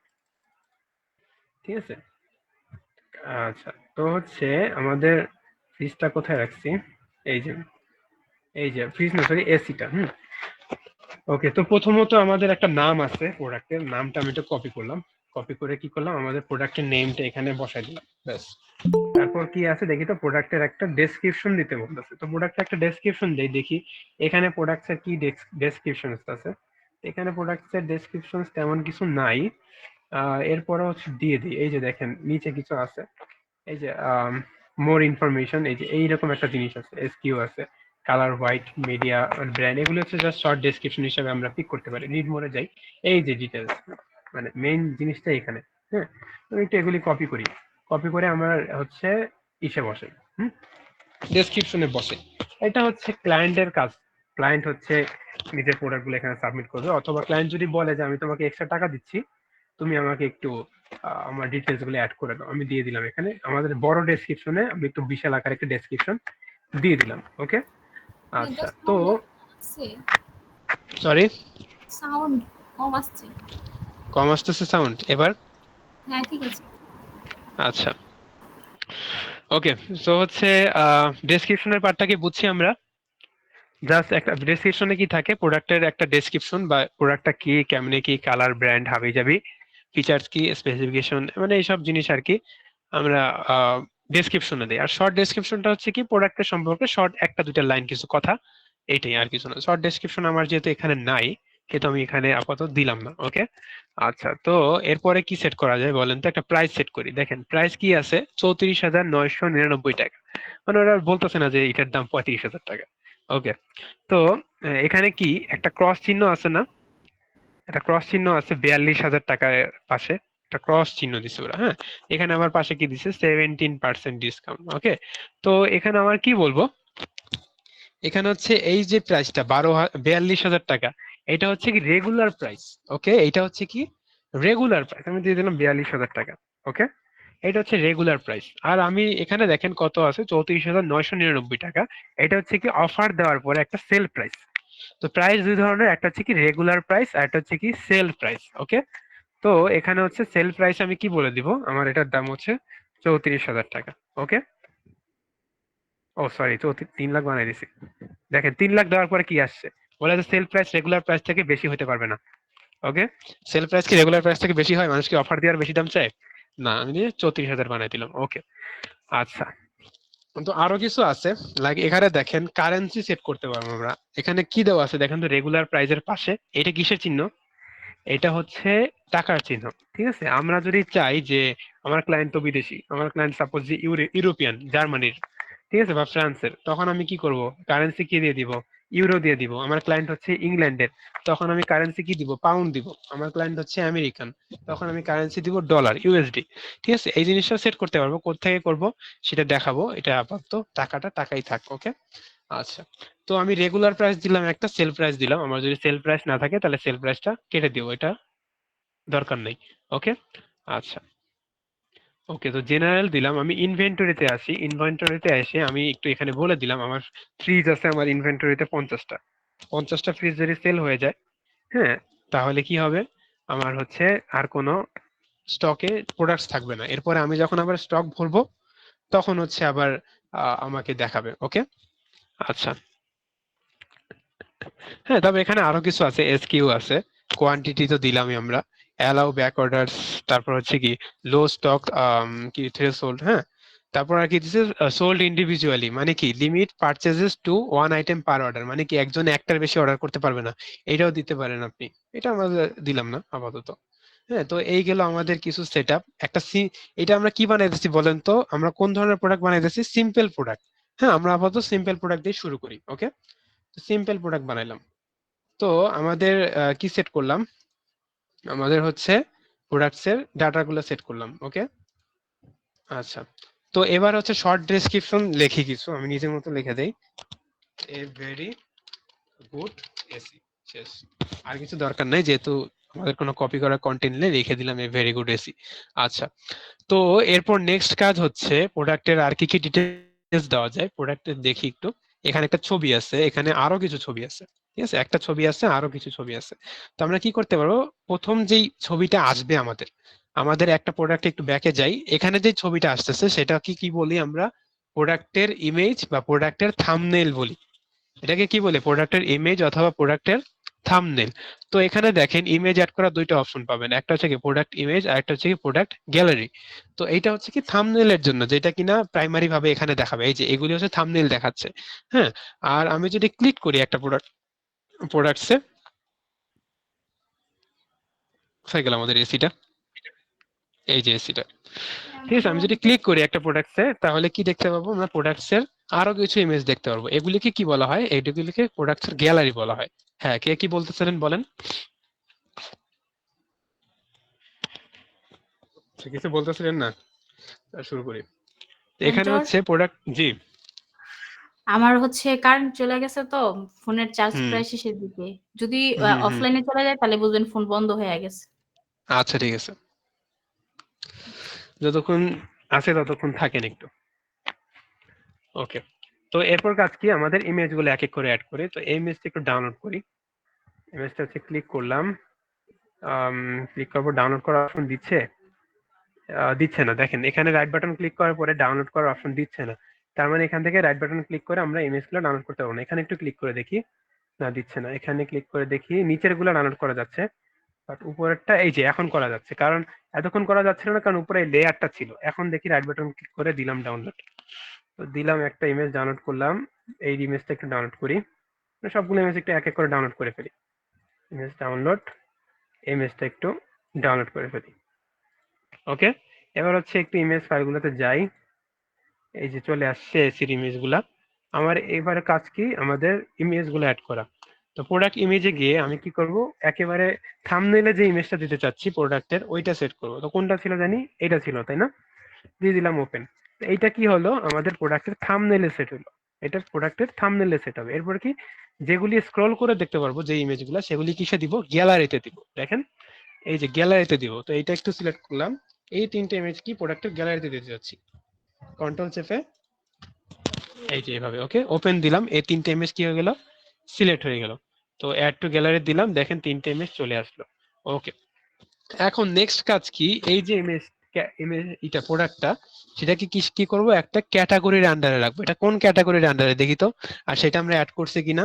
ঠিক আছে। আচ্ছা, তো হচ্ছে আমাদের ফ্রিজটা কোথায় রাখছি, এই যে ফ্রিজ না সরি এসিটা। ওকে, তো প্রথমত আমাদের একটা নাম আছে প্রোডাক্টের, নামটা আমি একটু কপি করলাম, কপি করে কি করলাম, আমাদের প্রোডাক্টের নেমটা এখানে বসাই দিলাম, ব্যাস। তারপর কি আছে দেখি তো, প্রোডাক্টের একটা ডেসক্রিপশন দিতে বলতেছে, তো প্রোডাক্টের একটা ডেসক্রিপশন দেই, দেখি এখানে প্রোডাক্টের কি ডেসক্রিপশন আছে। এখানে প্রোডাক্টের ডেসক্রিপশন তেমন কিছু নাই। এরপরে হচ্ছে দিয়ে দিই, এই যে দেখেন নিচে কিছু আছে, এই যে মোর ইনফরমেশন, এই যে এইরকম একটা জিনিস আছে, এসকিউ আছে, কালার হোয়াইট, মিডিয়া, ব্র্যান্ড, এগুলো হচ্ছে জাস্ট শর্ট ডেসক্রিপশন হিসেবে আমরা পিক করতে পারি। নিড মোরে যাই, এই যে ডিটেলস, মানে মেইন জিনিসটা এখানে। হ্যাঁ, আমি একটু এগুলি কপি করি, কপি করে আমার হচ্ছে ইসে বসে, ডেসক্রিপশনে বসে। এটা হচ্ছে ক্লায়েন্টের কাজ, ক্লায়েন্ট হচ্ছে নিজের প্রোডাক্টগুলো এখানে সাবমিট করবে, অথবা ক্লায়েন্ট যদি বলে যে আমি তোমাকে এক্সট্রা টাকা দিচ্ছি, তুমি আমাকে একটু আমার ডিটেলস গুলো অ্যাড করে দাও, আমি দিয়ে দিলাম এখানে আমাদের বড় ডেসক্রিপশনে, আমি একটু বিশাল আকারে একটা ডেসক্রিপশন দিয়ে দিলাম। ওকে, আচ্ছা, তো সরি সাউন্ড কম আসছে, কম আসতেছে সাউন্ড এবার? হ্যাঁ ঠিক আছে। আচ্ছা, ওকে, সো হচ্ছে ডেসক্রিপশনের পার্টটাকে বুঝছি আমরা। জাস্ট একটা ডেসক্রিপশনে কি থাকে, প্রোডাক্টের একটা ডেসক্রিপশন, বা প্রোডাক্টটা কি, কেমনে কি, কালার, ব্র্যান্ড, হাবি জাবি, ফিচার্স কি, স্পেসিফিকেশন, মানে এইসব জিনিস আর কি আমরা ডেসক্রিপশনে দিই। আর শর্ট ডেসক্রিপশনটা হচ্ছে কি প্রোডাক্টের সম্পর্কে শর্ট একটা দুইটা লাইন কিছু কথা, এইটাই, আর কিছু না। শর্ট ডেসক্রিপশন আমার যেহেতু এখানে নাই, কিন্তু আমি এখানে আপাতত দিলাম না। ওকে, আচ্ছা, তো এরপরে কি সেট করা যায় বলেন তো, একটা প্রাইস সেট করি। দেখেন প্রাইস কি আছে, 34,999 টাকা, মানে ওরা বলতেছে না যে এটার দাম 35,000 টাকা। ওকে, তো এখানে কি একটা ক্রস চিহ্ন আছে না, একটা ক্রস চিহ্ন আছে 42,000 টাকার পাশে, একটা ক্রস চিহ্ন দিছে ওরা। হ্যাঁ, এখানে আমার পাশে কি দিছে, 17% ডিসকাউন্ট। ওকে, তো এখানে আমার কি বলবো, এখানে হচ্ছে এই যে প্রাইসটা 42,000 টাকা, এটা হচ্ছে কি রেগুলার প্রাইস। ওকে, এটা হচ্ছে কি রেগুলার প্রাইস, আমি দিয়ে দিলাম 42,000 টাকা। ওকে, এটা হচ্ছে রেগুলার প্রাইস। আর আমি এখানে দেখেন কত আছে, 34,999 টাকা, এটা হচ্ছে কি অফার দেওয়ার পরে একটা সেল প্রাইস। তো প্রাইস দুই ধরনের, একটা হচ্ছে কি রেগুলার প্রাইস, আর একটা হচ্ছে কি সেল প্রাইস। ওকে, তো এখানে হচ্ছে সেল প্রাইস আমি কি বলে দিব, আমার এটার দাম হচ্ছে 34,000 টাকা। ওকে, ও সরি, 3 লাখ বানাই দিছি। দেখেন 3 লাখ দেওয়ার পরে কি আসছে, বলে যে সেল প্রাইস রেগুলার প্রাইস থেকে বেশি হতে পারবে না। ওকে, সেল প্রাইস কি রেগুলার প্রাইস থেকে বেশি হয়, মানুষ কি অফার দেওয়ার বেশি দাম চায়? না, আমি দিয়ে 34,000 বানাই দিলাম। ওকে, আচ্ছা, তো আরো কিছু আছে, লাইক এখানে দেখেন কারেন্সি সেট করতে পারবো আমরা। এখানে কি দেওয়া আছে দেখেন তো, রেগুলার প্রাইসের পাশে এটা কিসের চিহ্ন, এটা হচ্ছে টাকার চিহ্ন। ঠিক আছে, আমরা যদি চাই যে আমার ক্লায়েন্ট তো বিদেশি, আমার ক্লায়েন্ট সাপোজ যে ইউরোপিয়ান, জার্মানির, ঠিক আছে, বা ফ্রান্সের, তখন আমি কি করব, কারেন্সি কি দিয়ে দিব, ইউরো দিয়ে দিব। আমার ক্লায়েন্ট হচ্ছে ইংল্যান্ডের, তখন আমি কারেন্সি কি দিব, পাউন্ড দিব। আমার ক্লায়েন্ট হচ্ছে আমেরিকান, তখন আমি কারেন্সি দিব ডলার, ইউএসডি। ঠিক আছে, এই জিনিসটা সেট করতে পারবো, কোত্থেকে করব সেটা দেখাবো, এটা আপাতত টাকাটা টাকাই থাক। ওকে, আচ্ছা, তো আমি রেগুলার প্রাইস দিলাম, একটা সেল প্রাইস দিলাম, আমার যদি সেল প্রাইস না থাকে তাহলে সেল প্রাইসটা কেটে দিব, এটা দরকার নেই। ওকে, আচ্ছা, ওকে, তো জেনারেল দিলাম। আমি ইনভেন্টরিতে আসি, ইনভেন্টরিতে এসে আমি একটু এখানে বলে দিলাম আমার ফ্রিজ আছে আমার ইনভেন্টরিতে 50টা, 50টা ফ্রিজ যদি সেল হয়ে যায়, হ্যাঁ, তাহলে কি হবে, আমার হচ্ছে আর কোনো স্টকে প্রোডাক্টস থাকবে না। এরপরে আমি যখন আবার স্টক ভরবো, তখন হচ্ছে আবার আমাকে দেখাবে। ওকে, আচ্ছা, হ্যাঁ, তবে এখানে আরো কিছু আছে, এসকিউ আছে, কোয়ান্টিটি তো দিলামই আমরা, অ্যালাউ ব্যাক অর্ডারস, তারপর হচ্ছে কি লো স্টক, কি থ্রেশহোল্ড, হ্যাঁ, তারপর আর কি দিছে সোল্ড ইন্ডিভিজুয়ালি, মানে কি limit purchases to one item per order, মানে কি একজন একটার বেশি অর্ডার করতে পারবে না, এটাও দিতে পারেন আপনি। এটা আমরা দিলাম না আপাতত। হ্যাঁ, তো এই গেল আমাদের কিছু সেট আপ। এটা আমরা কি বানাইতেছি বলেন তো, আমরা কোন ধরনের প্রোডাক্ট বানাইতেছি, সিম্পল প্রোডাক্ট। হ্যাঁ, আমরা আপাতত সিম্পল প্রোডাক্ট দিয়ে শুরু করি। ওকে, সিম্পল প্রোডাক্ট বানাইলাম। তো আমাদের কি সেট করলাম, আমাদের হচ্ছে প্রোডাক্টস এর ডাটাগুলো সেট করলাম। ওকে, আচ্ছা, তো এবার হচ্ছে শর্ট ডেসক্রিপশন লিখি, কিছু আমি নিজের মতো লিখে দেই, এ ভেরি গুড এসি, শেষ। আর কিছু দরকার নাই, যেহেতু আমাদের কোনো কপি করা কন্টেন্ট নেই, লিখে দিলাম এ ভেরি গুড এসি। আচ্ছা, তো এরপর নেক্সট কাজ হচ্ছে প্রোডাক্টের আর কি কি ডিটেলস দেওয়া যায়, প্রোডাক্টের দেখি একটু। এখানে একটা ছবি আছে, এখানে আরো কিছু ছবি আছে, ঠিক আছে, একটা ছবি আছে, আরো কিছু ছবি আছে। তো আমরা কি করতে পারবো, প্রথম যেই ছবিটা আসবে আমাদের আমাদের একটা প্রোডাক্ট একটু ব্যাকে যাই, এখানে যে ছবিটা আসতেছে সেটা কি কি বলি আমরা, প্রোডাক্টের ইমেজ বা প্রোডাক্টের থাম্বনেইল বলি। এটাকে কি বলে, প্রোডাক্টের ইমেজ অথবা প্রোডাক্টের থাম্বনেইল। তো এখানে দেখেন ইমেজ অ্যাড করার দুইটা অপশন পাবেন, একটা হচ্ছে কি প্রোডাক্ট ইমেজ আর একটা হচ্ছে কি প্রোডাক্ট গ্যালারি। তো এইটা হচ্ছে কি থাম্বনেইলের জন্য, যেটা কিনা প্রাইমারি ভাবে এখানে দেখাবে, এই যে এগুলি হচ্ছে থাম্বনেইল দেখাচ্ছে। হ্যাঁ, আর আমি যদি ক্লিক করি একটা প্রোডাক্টসে, কোথায় গেল আমাদের এসিটা, এই যে এসিটা, ঠিক আছে। আমি যদি ক্লিক করি একটা প্রোডাক্টসে, তাহলে কি দেখতে পাবো আমরা, প্রোডাক্টসের আরো কিছু ইমেজ দেখতে পারবো। এগুলিকে কি বলা হয়, এইগুলিকে প্রোডাক্টসের গ্যালারি বলা হয়। হ্যাঁ, কে কি বলতেছিলেন বলেন, কিছু বলতেছিলেন না, শুরু করি। এখানে মেন্টর, হচ্ছে প্রোডাক্ট, জি। আমার হচ্ছে কারেন্ট চলে গেছে তো, ফোনের চার্জ হুম প্রায় শেষের দিকে। যদি হুম হুম, অফলাইনে চলে যায় তাহলে বুঝবেন ফোন বন্ধ হয়ে গেছে। আচ্ছা ঠিক আছে, যতক্ষণ আছে ততক্ষণ থাকেন একটু। ওকে, তো এরপর কাজ কি, আমাদের ইমেজ গুলো এক এক করে অ্যাড করি। তো এই ইমেজটা একটু ডাউনলোড করি। ইমেজটা হচ্ছে ক্লিক করলাম, ক্লিক করবো, ডাউনলোড করার অপশন দিচ্ছে, দিচ্ছে না। দেখেন এখানে রাইট বাটন ক্লিক করার পরে ডাউনলোড করার অপশন দিচ্ছে না। তার মানে এখান থেকে রাইট বাটন ক্লিক করে আমরা ইমেজগুলো ডাউনলোড করতে পারবো না। এখানে একটু ক্লিক করে দেখি, না দিচ্ছে না। এখানে ক্লিক করে দেখি, নিচের গুলো ডাউনলোড করা যাচ্ছে, বাট উপরেরটা এই যে এখন করা যাচ্ছে। কারণ এতক্ষণ করা যাচ্ছিল না, কারণ উপরে লেয়ারটা ছিল। এখন দেখি রাইট বাটন ক্লিক করে দিলাম ডাউনলোড, তো দিলাম একটা ইমেজ ডাউনলোড করলাম। এই ইমেজটা একটু ডাউনলোড করি, সবগুলো ইমেজ একটু এক এক করে ডাউনলোড করে ফেলি। ইমেজ ডাউনলোড, ইমেজটা একটু ডাউনলোড করে ফেলি। ওকে, এবার হচ্ছে একটু ইমেজ ফাইলগুলোতে যাই, এই যে চলে আসছে এসির ইমেজ গুলা। আমার এবারে কাজ কি, আমাদের ইমেজ গুলো অ্যাড করা। তো প্রোডাক্ট ইমেজে গিয়ে আমি কি করব, একেবারে থাম্বনেইলে যে ইমেজটা দিতে চাচ্ছি প্রোডাক্টের, ওইটা সেট করব। তো কোনটা ছিল জানি, এটা ছিল তাই না, দিয়ে দিলাম ওপেন। এইটা কি হলো, আমাদের প্রোডাক্টের থাম্বনেইলে সেট হলো। এটা প্রোডাক্টের থাম্বনেইলে সেট হবে। এরপর কি, যেগুলি স্ক্রল করে দেখতে পারবো যে ইমেজগুলো, সেগুলি কিসে দিব, গ্যালারিতে দিব। দেখেন এই যে গ্যালারিতে দিব। তো এইটা একটু সিলেক্ট করলাম, এই তিনটে ইমেজ কি প্রোডাক্টের গ্যালারিতে দিতে যাচ্ছি। কন্ট্রোল চেপে এই যে এভাবে, ওকে, ওপেন দিলাম, এই তিনটে ইমেজ কি হয়ে গেল, সিলেক্ট হয়ে গেল। তো অ্যাড টু গ্যালারি দিলাম, দেখেন তিনটে ইমেজ চলে আসলো। ওকে, এখন নেক্সট কাজ কি, এই যে ইমেজ ইমেজ এটা প্রোডাক্টটা, সেটাকে কি কি করব, একটা ক্যাটাগরির আন্ডারে রাখবো। এটা কোন ক্যাটাগরির আন্ডারে দেখি তো, আর সেটা আমরা অ্যাড করছি কিনা।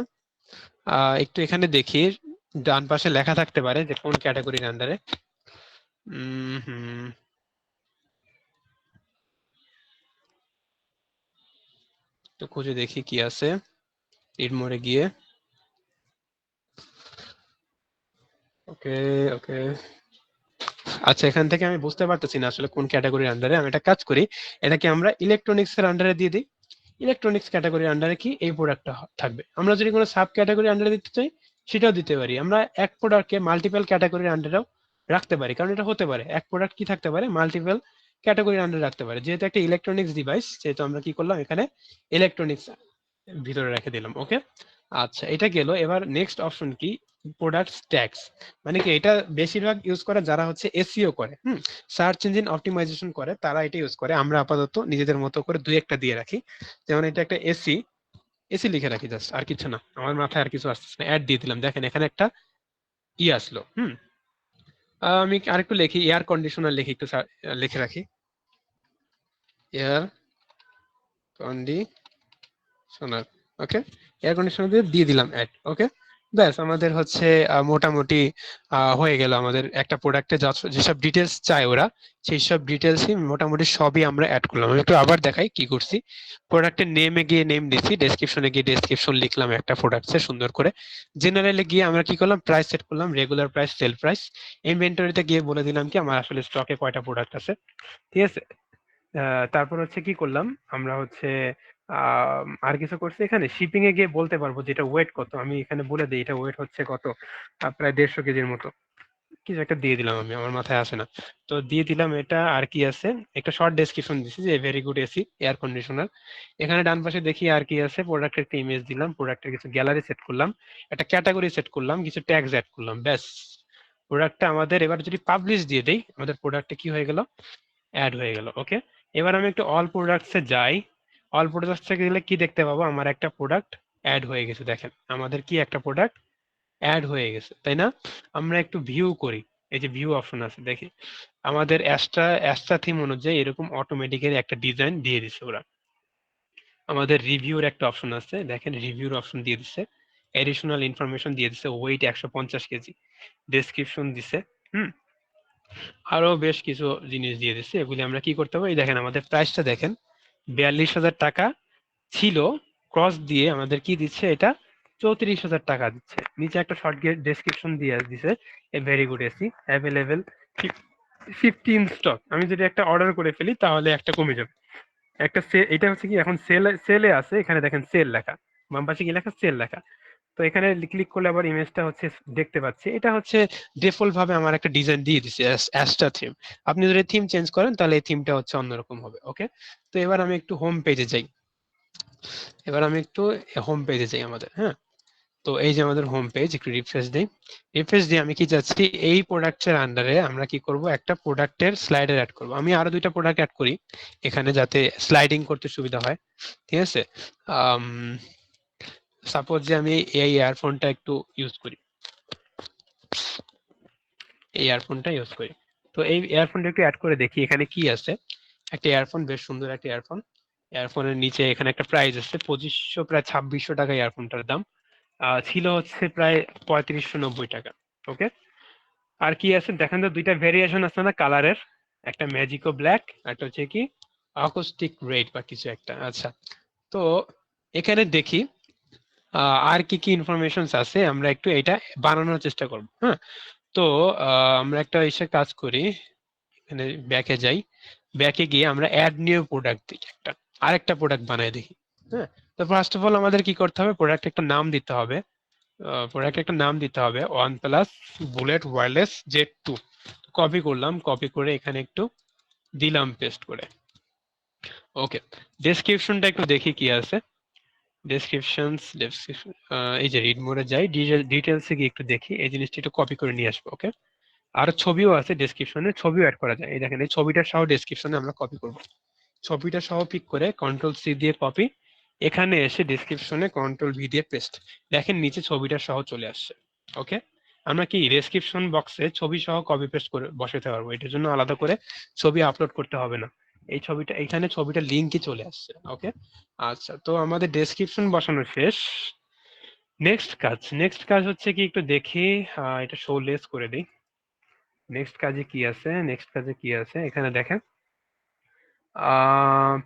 একটু এখানে দেখি, ডান পাশে লেখা থাকতে পারে যে কোন ক্যাটাগরির আন্ডারে। হুম, তো খুঁজে দেখি কি আছে, রিড মোডে গিয়ে। ওকে ওকে, আচ্ছা, এখান থেকে আমি বুঝতে পারতেছি না আসলে কোন ক্যাটাগরির আন্ডারে। আমি একটা কাজ করি, এটাকে আমরা ইলেকট্রনিক্স এর আন্ডারে দিয়ে দিই। ইলেকট্রনিক্স ক্যাটাগরির আন্ডারে কি এই প্রোডাক্টটা থাকবে। আমরা যদি কোনো সাব ক্যাটাগরি আন্ডারে দিতে চাই, সেটাও দিতে পারি। আমরা এক প্রোডাক্টকে মাল্টিপল ক্যাটাগরির আন্ডারেও রাখতে পারি, কারণ এটা হতে পারে এক প্রোডাক্ট কি থাকতে পারে, মাল্টিপল ক্যাটাগরির আন্ডারে রাখতে পারে। যেহেতু একটা ইলেকট্রনিক্স ডিভাইস, সেহেতু আমরা কি করলাম, এখানে ইলেকট্রনিক্স ভিতরে রেখে দিলাম। ওকে, আচ্ছা এটা গেল। এবার নেক্সট অপশন কি, প্রোডাক্টস ট্যাগস। মানে কি, এটা বেশিরভাগ ইউজ করে যারা হচ্ছে এসইও করে, সার্চ ইঞ্জিন অপটিমাইজেশন করে, তারা এটা ইউজ করে। আমরা আপাতত নিজেদের মতো করে দুই একটা দিয়ে রাখি। যেমন এটা একটা এসি, এসি লিখে রাখি জাস্ট, আর কিছু না, আমার মাথায় আর কিছু আসছে না। অ্যাড দিয়ে দিলাম, দেখেন এখানে একটা আসলো। আমি আরেকটু লিখি, এয়ার কন্ডিশনার লিখি, একটু লিখে রাখি, এয়ার কন্ডিশনার। ওকে, এয়ার কন্ডিশনার দিয়ে দিলাম অ্যাড। ওকে, ব্যাস আমাদের হচ্ছে মোটামুটি হয়ে গেল। আমাদের একটা প্রোডাক্টে যেসব ডিটেলস চায় ওরা, সেই সব ডিটেলসই মোটামুটি সবই আমরা অ্যাড করলাম। আমি একটু আবার দেখাই কি করছি। প্রোডাক্টের নেমে গিয়ে নেম দিচ্ছি, ডেসক্রিপশনে গিয়ে ডেসক্রিপশন লিখলাম একটা প্রোডাক্টসে সুন্দর করে। জেনারেলে গিয়ে আমরা কি করলাম, প্রাইস সেট করলাম, রেগুলার প্রাইস, সেল প্রাইস। ইনভেন্টরিতে গিয়ে বলে দিলাম কি আমার আসলে স্টকে কয়টা প্রোডাক্ট আছে, ঠিক আছে। তারপর হচ্ছে কি করলাম, আমরা হচ্ছে আর কিছু করছি, এখানে শিপিং এ গিয়ে বলতে পারবো যেটা ওয়েট কত। আমি এখানে বলে দিই এটা ওয়েট হচ্ছে কত, প্রায় 150 কেজির মতো কিছু একটা দিয়ে দিলাম, আমি আমার মাথায় আসে না। তো দিয়ে দিলাম এটা। আর কি আছে, একটা শর্ট ডেসক্রিপশন দিছি যে very good AC air conditioner. এখানে ডান পাশে দেখি আর কি আছে, প্রোডাক্টের একটা ইমেজ দিলাম, প্রোডাক্টের কিছু গ্যালারি সেট করলাম, একটা ক্যাটাগরি সেট করলাম, কিছু ট্যাগস অ্যাড করলাম, ব্যাস। প্রোডাক্টটা আমাদের এবার যদি পাবলিশ দিয়ে দেই, আমাদের প্রোডাক্টে কি হয়ে গেল, অ্যাড হয়ে গেল। ওকে, এবার আমি একটু অল প্রোডাক্টসে যাই। অল প্রোডাক্টসে গেলে কি দেখতে পাবো, আমার একটা প্রোডাক্ট অ্যাড হয়ে গেছে। দেখেন আমাদের কি একটা প্রোডাক্ট অ্যাড হয়ে গেছে, তাই না? আমরা একটু ভিউ করি, এই যে ভিউ অপশন আছে, দেখি আমাদের অ্যাস্ট্রা থিম অনুযায়ী এরকম অটোমেটিক্যালি একটা ডিজাইন দিয়ে দিছে ওরা। আমাদের রিভিউর একটা অপশন আছে, দেখেন রিভিউর অপশন দিয়ে দিছে, এডিশনাল ইনফরমেশন দিয়ে দিছে, ওয়েট 150 কেজি, ডেসক্রিপশন দিছে, হুম, আরো বেশ কিছু জিনিস দিয়ে দিছে। এগুলি আমরা কি করতে হবে, এই দেখেন আমাদের প্রাইসটা দেখেন 42,000 টাকা ছিল, ক্রস দিয়ে আমাদের কি দিচ্ছে এটা 34,000 টাকা দিচ্ছে। নিচে একটা শর্ট ডেসক্রিপশন দিয়ে দিছে, a very good AC available 15 stock. আমি যদি একটা অর্ডার করে ফেলি তাহলে একটা কমে যাবে। একটা এটা হচ্ছে কি এখন সেলে আছে, এখানে দেখেন সেল লেখা, বাম পাশে কি লেখা, সেল লেখা। তো এখানে ক্লিক করলে আবার ইমেজটা হচ্ছে দেখতে পাচ্ছি, এটা হচ্ছে ডিফল্ট ভাবে আমার একটা ডিজাইন দিয়ে দিছে অ্যাস্ট্রা থিম। আপনি যদি থিম চেঞ্জ করেন তাহলে এই থিমটা হচ্ছে অন্যরকম হবে। ওকে, তো এবার আমি একটু হোম পেজে যাই, আমাদের, হ্যাঁ। তো এই যে আমাদের হোম পেজ, একটু রিফ্রেশ দিই। রিফ্রেশ দিয়ে আমি কি চাচ্ছি, এই প্রোডাক্টের আন্ডারে আমরা কি করব, একটা প্রোডাক্টের স্লাইডার অ্যাড করব। আমি আরো 2টা প্রোডাক্ট অ্যাড করি এখানে, যাতে স্লাইডিং করতে সুবিধা হয়, ঠিক আছে? সাপোজ যে আমি এই ইয়ারফোনটা একটু ইউজ করি, তো এই ইয়ারফোনটা একটু অ্যাড করে দেখি এখানে কি আছে। একটা ইয়ারফোন, বেশ সুন্দর একটা ইয়ারফোন। ইয়ারফোনের নিচে এখানে একটা প্রাইস আছে 2500, প্রায় 2600 টাকা ইয়ারফোনটার দাম। ছিল হচ্ছে প্রায় 3590 টাকা। ওকে, আর কি আছে দেখেন তো, 2টা ভেরিয়েশন আছে না কালারের, একটা ম্যাজিকো ব্ল্যাক, একটা হচ্ছে কি অ্যাকোস্টিক রেড বা কিছু একটা। আচ্ছা, তো এখানে দেখি আর কি কি ইনফরমেশন আছে, আমরা একটু এটা বানানোর চেষ্টা করব। হ্যাঁ, তো আমরা একটা এসে কাজ করি, এখানে ব্যাকে যাই, ব্যাকে গিয়ে আমরা অ্যাড নিউ প্রোডাক্ট দিই, একটা আরেকটা প্রোডাক্ট বানাই দেখি। হ্যাঁ, তো ফার্স্ট অফ অল আমাদের কি করতে হবে, প্রোডাক্ট একটা নাম দিতে হবে। OnePlus bullet wireless Z2। Copy করলাম, কপি করে এখানে একটু দিলাম পেস্ট করে। ওকে, ডেসক্রিপশনটা একটু দেখি কি আছে। ডেসক্রিপশন, এই যে রিড মোডে যাই, ডিটেলসে গিয়ে একটু দেখি, এই জিনিসটা একটু কপি করে নিয়ে আসবো। ওকে, আর ছবিও আছে ডেসক্রিপশনে, ছবিও অ্যাড করা যায়। এই দেখেন এই ছবিটা সহ ডেসক্রিপশনে আমরা কপি করব। ছবিটা সহ পিক করে কন্ট্রোল-C দিয়ে কপি, এখানে এসে ডেসক্রিপশনে কন্ট্রোল-V দিয়ে পেস্ট। দেখেন নিচে ছবিটা সহ চলে আসছে। ওকে, আমরা কি ডেসক্রিপশন বক্সে ছবি সহ কপি পেস্ট করে বসাতে পারবো, এটার জন্য আলাদা করে ছবি আপলোড করতে হবে না। এই ছবিটা এখানে ছবিটা লিঙ্কই চলে আসছে। ওকে, আচ্ছা, তো আমাদের ডেসক্রিপশন বসানো শেষ। নেক্সট কাজ হচ্ছে কি, একটু দেখি, এটা শো লেস করে দিই। নেক্সট কাজে কি আছে এখানে দেখেন,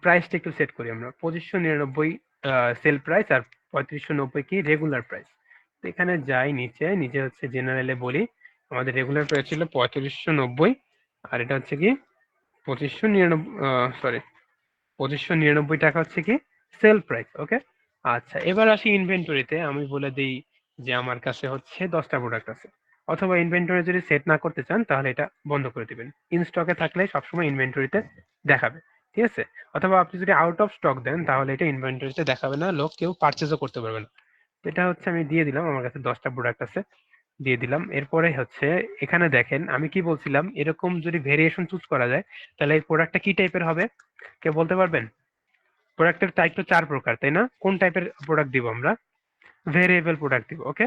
প্রাইসটা একটু সেট করি আমরা, 2599 সেল প্রাইস, আর 3590 কি রেগুলার প্রাইস। তো এখানে যাই, নিচে হচ্ছে জেনারেলে বলি, আমাদের রেগুলার প্রাইস ছিল 3590, আর এটা হচ্ছে কি 2599 টাকা হচ্ছে কি সেল প্রাইস। ওকে, আচ্ছা, এবার আসি ইনভেন্টরিতে। আমি বলে দিই যে আমার কাছে হচ্ছে 10টা প্রোডাক্ট আছে, অথবা ইনভেন্টরি যদি সেট না করতে চান তাহলে এটা বন্ধ করে দিবেন। ইন স্টকে থাকলে সবসময় ইনভেন্টরিতে দেখাবে, ঠিক আছে? অথবা আপনি যদি আউট অফ স্টক দেন তাহলে এটা ইনভেন্টরিতে দেখাবে না, লোক কেউ পারচেজও করতে পারবে না। এটা হচ্ছে আমি দিয়ে দিলাম, আমার কাছে 10টা প্রোডাক্ট আছে, দিয়ে দিলাম। এরপরে হচ্ছে এখানে দেখেন আমি কি বলছিলাম, এরকম যদি ভেরিয়েশন চুজ করা যায় তাহলে এই প্রোডাক্টটা কি টাইপের হবে, কেউ বলতে পারবেন? প্রোডাক্টের টাইপ তো 4 প্রকার, তাই না? কোন টাইপের প্রোডাক্ট দিব আমরা? ভেরিয়েবল প্রোডাক্ট দিব। ওকে,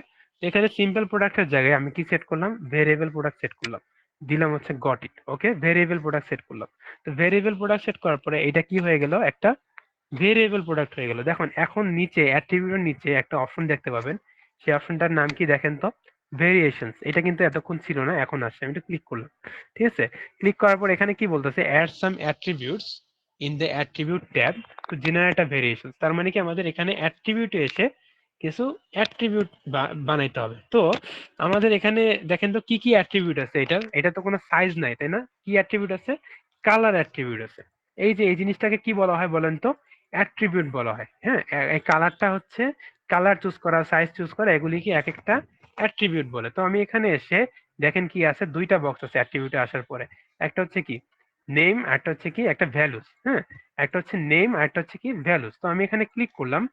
এখানে সিম্পল প্রোডাক্টের জায়গায় আমি কি সেট করলাম, ভেরিয়েবল প্রোডাক্ট সেট করলাম, দিলাম হচ্ছে got it. Okay, variable product set করলাম। তো ভেরিয়েবল প্রোডাক্ট সেট করার পরে এটা কি হয়ে গেল, একটা ভেরিয়েবল প্রোডাক্ট হয়ে গেল। দেখুন এখন নিচে অ্যাট্রিবিউটের নিচে একটা অপশন দেখতে পাবেন, সেই অপশনটার নাম কি দেখেন তো, ভেরিয়েশনস। এটা কিন্তু এতক্ষণ ছিল না, এখন আসছে। আমি এটা ক্লিক করলাম, ঠিক আছে? ক্লিক করার পর এখানে কি বলতেছে, add some attributes in the attribute tab to generate a variation. তার মানে কি আমাদের এখানে অ্যাট্রিবিউটে এসে কিছু অ্যাট্রিবিউট বানাইতে হবে। তো আমাদের এখানে দেখেন তো কি কি অ্যাট্রিবিউট আছে, এটা তো কোনো সাইজ নাই, তাই না? কি অ্যাট্রিবিউট আছে? কালার অ্যাট্রিবিউট আছে। এই যে এই জিনিসটাকে কি বলা হয় বলেন তো, অ্যাট্রিবিউট বলা হয়। হ্যাঁ, এই কালারটা হচ্ছে, কালার চুজ করা, সাইজ চুজ করা, এগুলি কি এক একটা অ্যাট্রিবিউট বলে। তো আমি এখানে এসে দেখেন কি আছে, 2টা বক্স আছে অ্যাট্রিবিউটে আসার পরে, একটা হচ্ছে কি নেম, একটা হচ্ছে কি একটা ভ্যালুস। হ্যাঁ, একটা হচ্ছে নেম আর একটা হচ্ছে কি ভ্যালুস। তো আমি এখানে ক্লিক করলাম,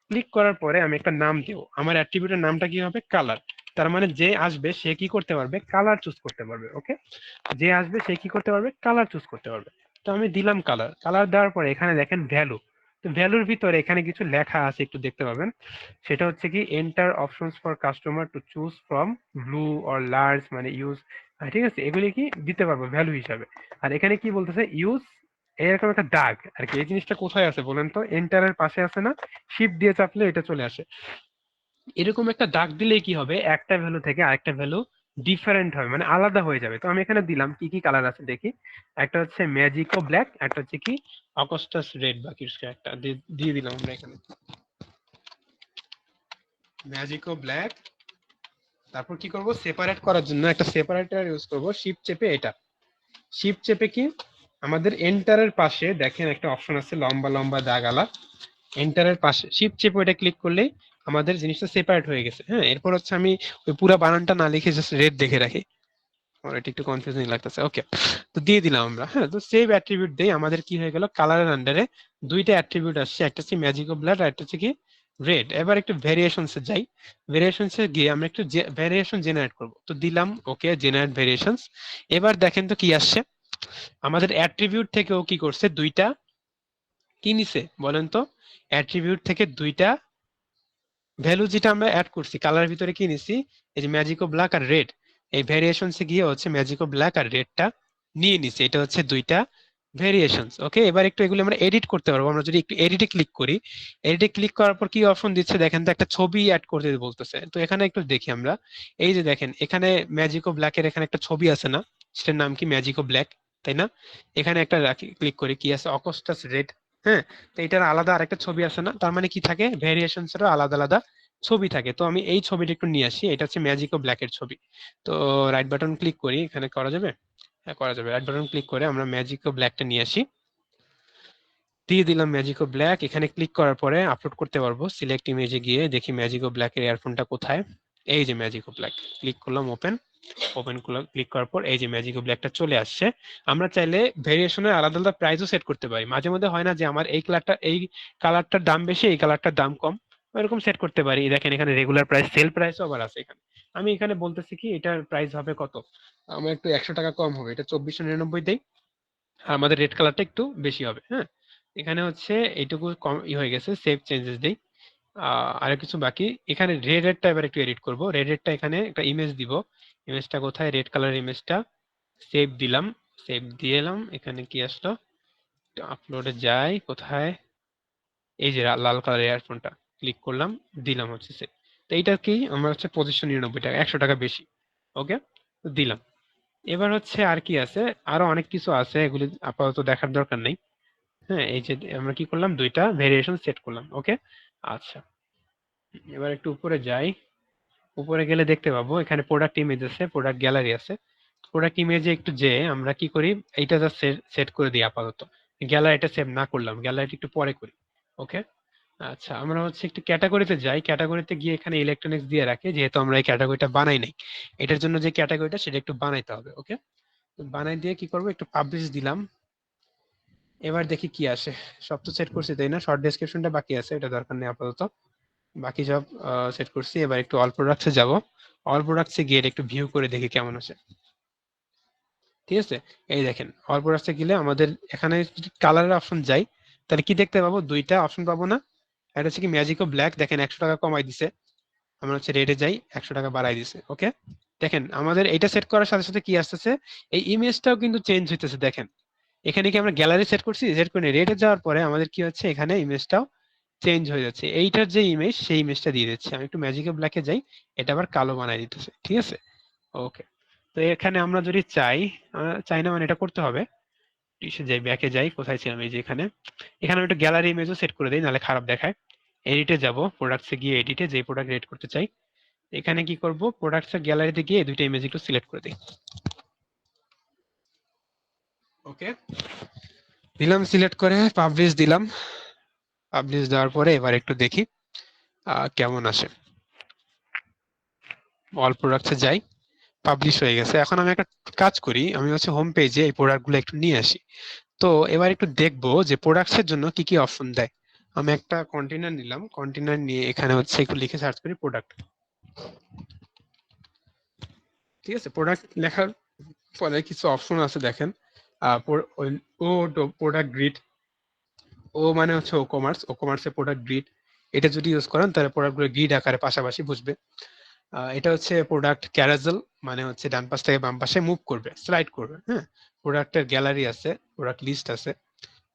ক্লিক করার পরে আমি একটা নাম দেব, আমার অ্যাট্রিবিউটের নামটা কি হবে, কালার। তার মানে যে আসবে সে কি করতে পারবে, কালার চুজ করতে পারবে। ওকে, যে আসবে সে কি করতে পারবে, কালার চুজ করতে পারবে। তো আমি দিলাম কালার, কালার দেওয়ার পরে এখানে দেখেন ভ্যালু। তো তো ভ্যালুর ভিতরে এখানে কিছু লেখা আছে, একটু দেখতে পাবেন। সেটা হচ্ছে কি enter options for customer to choose from blue or large, মানে ইউজ, ঠিক আছে, এগুলি কি দিতে পারবো ভ্যালু হিসাবে। আর এখানে কি বলতেছে ইউজ, এরকম একটা দাগ আর কি। এই জিনিসটা কোথায় আছে বলেন তো? এন্টারের পাশে আছে না, শিফট দিয়ে চাপলে এটা চলে আসে। এরকম একটা দাগ দিলে কি হবে, একটা ভ্যালু থেকে আরেকটা ভ্যালু ডিফারেন্ট হবে, মানে আলাদা হয়ে যাবে। তো আমি এখানে দিলাম কি কি কালার আছে দেখি। একটা হচ্ছে ম্যাজিকো ব্ল্যাক, একটা হচ্ছে কি অকস্টাস রেড, বা কিছু একটা দিয়ে দিলাম আমরা এখানে ম্যাজিকো ব্ল্যাক। তারপর কি করব, সেপারেট করার জন্য একটা সেপারেটর ইউজ করব, শিফট চেপে এটা, শিফট চেপে কি আমাদের এন্টারের পাশে দেখেন একটা অপশন আছে লম্বা লম্বা দাগালা, এন্টারের পাশে শিফট চেপে এটা ক্লিক করলেই আমাদের জিনিসটা সেপারেট হয়ে গেছে। হ্যাঁ, এরপর হচ্ছে আমি ওই পুরো বানানটা না লিখে জাস্ট রেড দেখে রাখি, আমার এটা একটু কনফিউজিং লাগতেছে। ওকে, তো দিয়ে দিলাম আমরা। হ্যাঁ, তো সেভ অ্যাট্রিবিউট দেই, আমাদের কি হয়ে গেল, কালারের আন্ডারে দুইটা অ্যাট্রিবিউট আসছে, একটা হচ্ছে ম্যাজিকো ব্লাড আর একটা হচ্ছে কি রেড। এবার একটু ভেরিয়েশনসে যাই, ভেরিয়েশনসে গিয়ে আমরা একটু ভেরিয়েশন জেনারেট করব। তো দিলাম ওকে, জেনারেট ভেরিয়েশনস। এবার দেখেন তো কি আসছে, আমাদের অ্যাট্রিবিউট থেকেও কি করছে, দুইটা কি নিছে বলেন তো, অ্যাট্রিবিউট থেকে দুইটা ভ্যালু যেটা আমরা অ্যাড করছি কালার ভিতরে কি নিছি, এই যে ম্যাজিকো ব্ল্যাক আর রেড, এই ভেরিয়েশনসে গিয়ে হচ্ছে ম্যাজিকো ব্ল্যাক আর রেডটা নিয়ে নিছে, এটা হচ্ছে দুইটা ভেরিয়েশনস। ওকে, এবার একটু এগুলো আমরা এডিট করতে পারবো। আমরা যদি একটু এডিটে ক্লিক করি, এডিটে ক্লিক করার পর কি অপশন দিচ্ছে দেখেন তো, একটা ছবি অ্যাড করতে বলতেছে। তো এখানে একটু দেখি আমরা, এই যে দেখেন এখানে ম্যাজিকো ব্ল্যাকের এখানে একটা ছবি আছে না, সেটার নাম কি ম্যাজিকো ব্ল্যাক, তাই না? এখানে একটা রাখি, ক্লিক করি, কি আছে, অকস্টাস রেড। হ্যাঁ, তো এটার আলাদা আরেকটা ছবি আছে না, তার মানে কি থাকে, ভেরিয়েশনস এরও আলাদা আলাদা ছবি থাকে। তো আমি এই ছবিটা একটু নিয়ে আসি, এটা হচ্ছে ম্যাজিকো ব্ল্যাকের ছবি। তো রাইট বাটন ক্লিক করি, এখানে করা যাবে, হ্যাঁ করা যাবে। রাইট বাটন ক্লিক করে আমরা ম্যাজিকো ব্ল্যাকটা নিয়ে আসি, দিয়ে দিলাম ম্যাজিকো ব্ল্যাক। এখানে ক্লিক করার পরে আপলোড করতে পারবো, সিলেক্ট ইমেজে গিয়ে দেখি ম্যাজিকো ব্ল্যাকের ইয়ারফোনটা কোথায়। এই যে ম্যাজিকো ব্ল্যাক, ক্লিক করলাম ওপেন, ওপেন ক্লিক করার পর এই যে ম্যাজিকো ব্ল্যাকটা চলে আসছে। আমরা চাইলে ভেরিয়েশনের আলাদা আলাদা প্রাইসও সেট করতে পারি। মাঝে মধ্যে হয় না যে আমার এই কালারটার দাম বেশি, এই কালারটার দাম কম, এরকম সেট করতে পারি। দেখেন এখানে রেগুলার প্রাইস, সেল প্রাইসও আবার আছে এখানে। আমি এখানে বলতেছি কি এটার প্রাইস হবে কত, আমার একটু 100 টাকা কম হবে, এটা 2499 দেই, আর আমাদের রেড কালারটা একটু বেশি হবে। হ্যাঁ, এখানে হচ্ছে এইটুকু কম হয়ে গেছে, সেভ চেঞ্জেস দেই। আর কিছু বাকি, এখানে রেড রেডটা এবার একটু এডিট করব। রেড রেডটা এখানে একটা ইমেজ দিব, ইমেজটা কোথায়, রেড কালার ইমেজটা, সেভ দিলাম, সেভ দিয়ে এলাম। এখানে কি আসলো, আপলোডে যাই, কোথায়, এই যে লাল কালার ইয়ারফোনটা, ক্লিক করলাম, দিলাম হচ্ছে সেভ। তো এইটা কি আমার হচ্ছে 2599 টাকা, 100 টাকা বেশি। ওকে, দিলাম। এবার হচ্ছে আর কি আছে, আরো অনেক কিছু আছে, এগুলি আপাতত দেখার দরকার নেই। হ্যাঁ, এই যে আমরা কি করলাম, দুইটা ভেরিয়েশন সেট করলাম। ওকে, আচ্ছা, এবার একটু উপরে যাই, উপরে গেলে দেখতে পাবো এখানে প্রোডাক্ট ইমেজ আছে, প্রোডাক্ট গ্যালারি আছে। প্রোডাক্ট ইমেজে একটু যে আমরা কি করি, এইটা জাস্ট সেট করে দিই আপাতত, গ্যালারিটা সেভ না করলাম, গ্যালারিটা একটু পরে করি। ওকে, আচ্ছা, আমরা হচ্ছে একটু ক্যাটাগরিতে যাই, ক্যাটাগরিতে গিয়ে এখানে ইলেকট্রনিক্স দিয়ে রাখি, যেহেতু আমরা এই ক্যাটাগরিটা বানাই নাই, এটার জন্য যে ক্যাটাগরিটা সেটা একটু বানাইতে হবে। ওকে, বানাই দিয়ে কি করবো, একটু পাবলিশ দিলাম। এবার দেখি কি আসে, সব তো সেট করছি তাই না, শর্ট ডেসক্রিপশনটা বাকি আছে, এটা দরকার নেই আপাতত, বাকি সব সেট করছি। এবার একটু অল প্রোডাক্টসে যাব, অল প্রোডাক্টসে গিয়ে একটু ভিউ করে দেখি কেমন আছে। ঠিক আছে, এই দেখেন অল প্রোডাক্টসে গেলে আমাদের এখানে যদি কালারের অপশন যাই, তাহলে কি দেখতে পাবো, দুইটা অপশন পাবো না, এটা হচ্ছে কি ম্যাজিকো ব্ল্যাক, দেখেন 100 টাকা কমাই দিছে। আমরা হচ্ছে রেডে যাই, 100 টাকা বাড়াই দিছে। ওকে, দেখেন আমাদের এটা সেট করার সাথে সাথে কি আসতেছে, এই ইমেজটাও কিন্তু চেঞ্জ হইতেছে। দেখেন এখানে কি আমরা গ্যালারি সেট করছি, সেট করে রেডে যাওয়ার পরে আমাদের কি হচ্ছে, এখানে ইমেজটাও চেঞ্জ হয়ে যাচ্ছে, এইটার যে ইমেজ সেই ইমেজটা দিয়ে দিচ্ছে। আমি একটু ম্যাজিকে ব্ল্যাকে যাই, এটা আবার কালো বানাই দিতেছে। ঠিক আছে, ওকে, তো এখানে আমরা যদি চাই, চাই না মানে এটা করতে হবে, ইসে যাই, ব্যাকে যাই, কোথায় ছিলাম, এই যে এখানে, এখানে আমি একটা গ্যালারি ইমেজও সেট করে দিই, নাহলে খারাপ দেখায়। এডিটে যাব, প্রোডাক্টসে গিয়ে এডিটে যে প্রোডাক্ট রেড করতে চাই, এখানে কি করব, প্রোডাক্টসের গ্যালারিতে গিয়ে দুইটা ইমেজ একটু সিলেক্ট করে দিই। ওকে, দিলাম, সিলেক্ট করে পাবলিশ দিলাম। পাবলিশ দেওয়ার পরে এবার একটু দেখি কেমন আসে। অল প্রোডাক্টসে যাই, পাবলিশ হয়ে গেছে। এখন আমি একটা কাজ করি, আমি হচ্ছে হোম পেজে এই প্রোডাক্টগুলো একটু নিয়ে আসি। তো এবার একটু দেখবো যে প্রোডাক্টসের জন্য কি কি অপশন দেয়। আমি একটা কন্টেনার নিলাম, কন্টেনার নিয়ে এখানে হচ্ছে একটু লিখে সার্চ করি প্রোডাক্ট। ঠিক আছে, প্রোডাক্ট লেখার পরে কিছু অপশন আছে দেখেন, ও প্রোডাক্ট গ্রিড, ও মানে হচ্ছে ও কমার্স, ও কমার্সের প্রোডাক্ট গ্রিড, এটা যদি ইউজ করেন তাহলে প্রোডাক্টগুলো গ্রিড আকারে পাশাপাশি বুঝবে। এটা হচ্ছে প্রোডাক্ট ক্যারাজেল, মানে হচ্ছে ডান পাশ থেকে বাম পাশে মুভ করবে, স্লাইড করবে। হ্যাঁ, প্রোডাক্টের গ্যালারি আছে, প্রোডাক্ট লিস্ট আছে,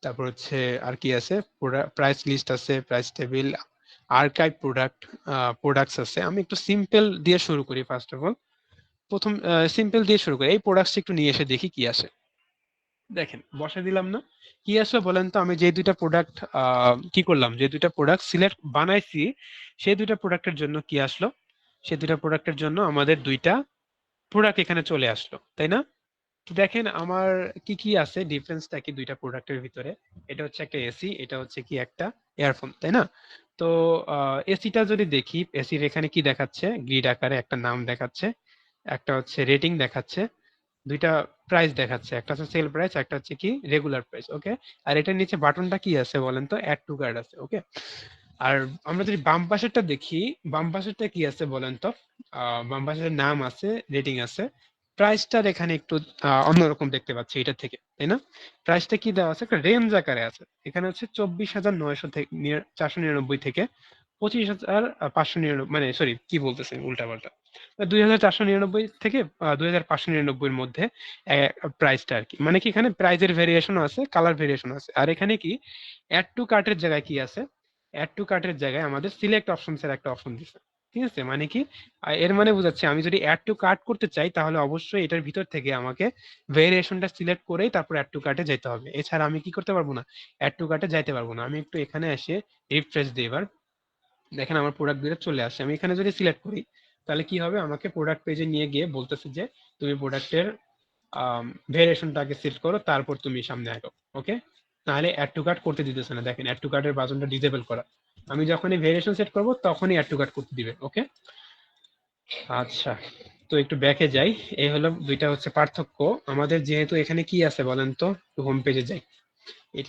তারপর হচ্ছে আর কি আছে, প্রাইস লিস্ট আছে, price table, archive product, products আছে। আমি একটু সিম্পল দিয়ে শুরু করি। ফার্স্ট অফ অল প্রথম সিম্পল দিয়ে শুরু করি, এই প্রোডাক্টস একটু নিয়ে এসে দেখি কি আসে। দেখেন বসে দিলাম না, কি আসলো বলেন তো? আমি যে দুইটা প্রোডাক্ট কি করলাম, যে দুইটা প্রোডাক্ট সিলেক্ট বানাইছি, সেই দুইটা প্রোডাক্টের জন্য কি আসলো, সেই দুইটা প্রোডাক্টের জন্য আমাদের দুইটা প্রোডাক্ট এখানে চলে আসলো, তাই না? তো দেখেন আমার কি কি আছে, ডিফারেন্সটা কি দুইটা প্রোডাক্টের ভিতরে। এটা হচ্ছে একটা এসি, এটা হচ্ছে কি একটা ইয়ারফোন, তাই না? তো এসিটা যদি দেখি, এসির এখানে কি দেখাচ্ছে, গ্রিড আকারে একটা নাম দেখাচ্ছে, একটা হচ্ছে রেটিং দেখাচ্ছে, দুইটা প্রাইস দেখাচ্ছে, একটা হচ্ছে সেল প্রাইস, একটা হচ্ছে কি রেগুলার প্রাইস। ওকে, আর এটার নিচে বাটনটা কি আছে বলেন তো? অ্যাড টু কার্ট আছে। ওকে, আর আমরা যদি বাম পাশেরটা দেখি, বাম পাশেরটা কি আছে বলেন তো? বাম পাশের নাম আছে, রেটিং আছে, প্রাইসটার এখানে একটু অন্যরকম দেখতে পাচ্ছি এটা থেকে, তাই না? প্রাইসটা কি দেওয়া আছে, একটা রেঞ্জ আকারে আছে। এখানে হচ্ছে 24,900 থেকে 499 থেকে 25,599, মানে সরি কি বলতেছে উল্টা পাল্টা, 2,499 থেকে 2,599 মধ্যে প্রাইসটা আর কি, মানে কি এখানে প্রাইজের ভেরিয়েশন আছে, কালার ভেরিয়েশন আছে। আর এখানে কি অ্যাড টু কার্টের জায়গায় কি আছে, অ্যাড টু কার্টের জায়গায় আমাদের সিলেক্ট অপশনস এর একটা অপশন দিছে। ঠিক আছে, মানে কি এর মানে বোঝাচ্ছে আমি যদি অ্যাড টু কার্ট করতে চাই তাহলে অবশ্যই এটার ভিতর থেকে আমাকে ভেরিয়েশনটা সিলেক্ট করেই তারপর অ্যাড টু কার্টে যেতে হবে, এছাড়া আমি কি করতে পারবো না, অ্যাড টু কার্টে যাইতে পারবো না। আমি একটু এখানে এসে রিফ্রেশ দিই এবার, দেখেন আমার প্রোডাক্ট গুলো চলে আসে। আমি এখানে যদি সিলেক্ট করি তাহলে কি হবে, আমাকে প্রোডাক্ট পেজে নিয়ে গিয়ে বলতেছে যে তুমি প্রোডাক্টের ভেরিয়েশনটাকে সিলেক্ট করো, তারপর তুমি সামনে আগাও। ওকে, তাহলে অ্যাড টু কার্ট করতে দিতেছে না, দেখেন অ্যাড টু কার্টের বাটনটা ডিসেবল করা। আমি যখনই ভেরিয়েশন সেট করব তখনই অ্যাড টু কার্ট করতে দিবে। ওকে, আচ্ছা, তো একটু ব্যাকে যাই। এই হলো দুইটা হচ্ছে পার্থক্য আমাদের। যেহেতু এখানে কি আছে বলেন তো, হোম পেজে যাই,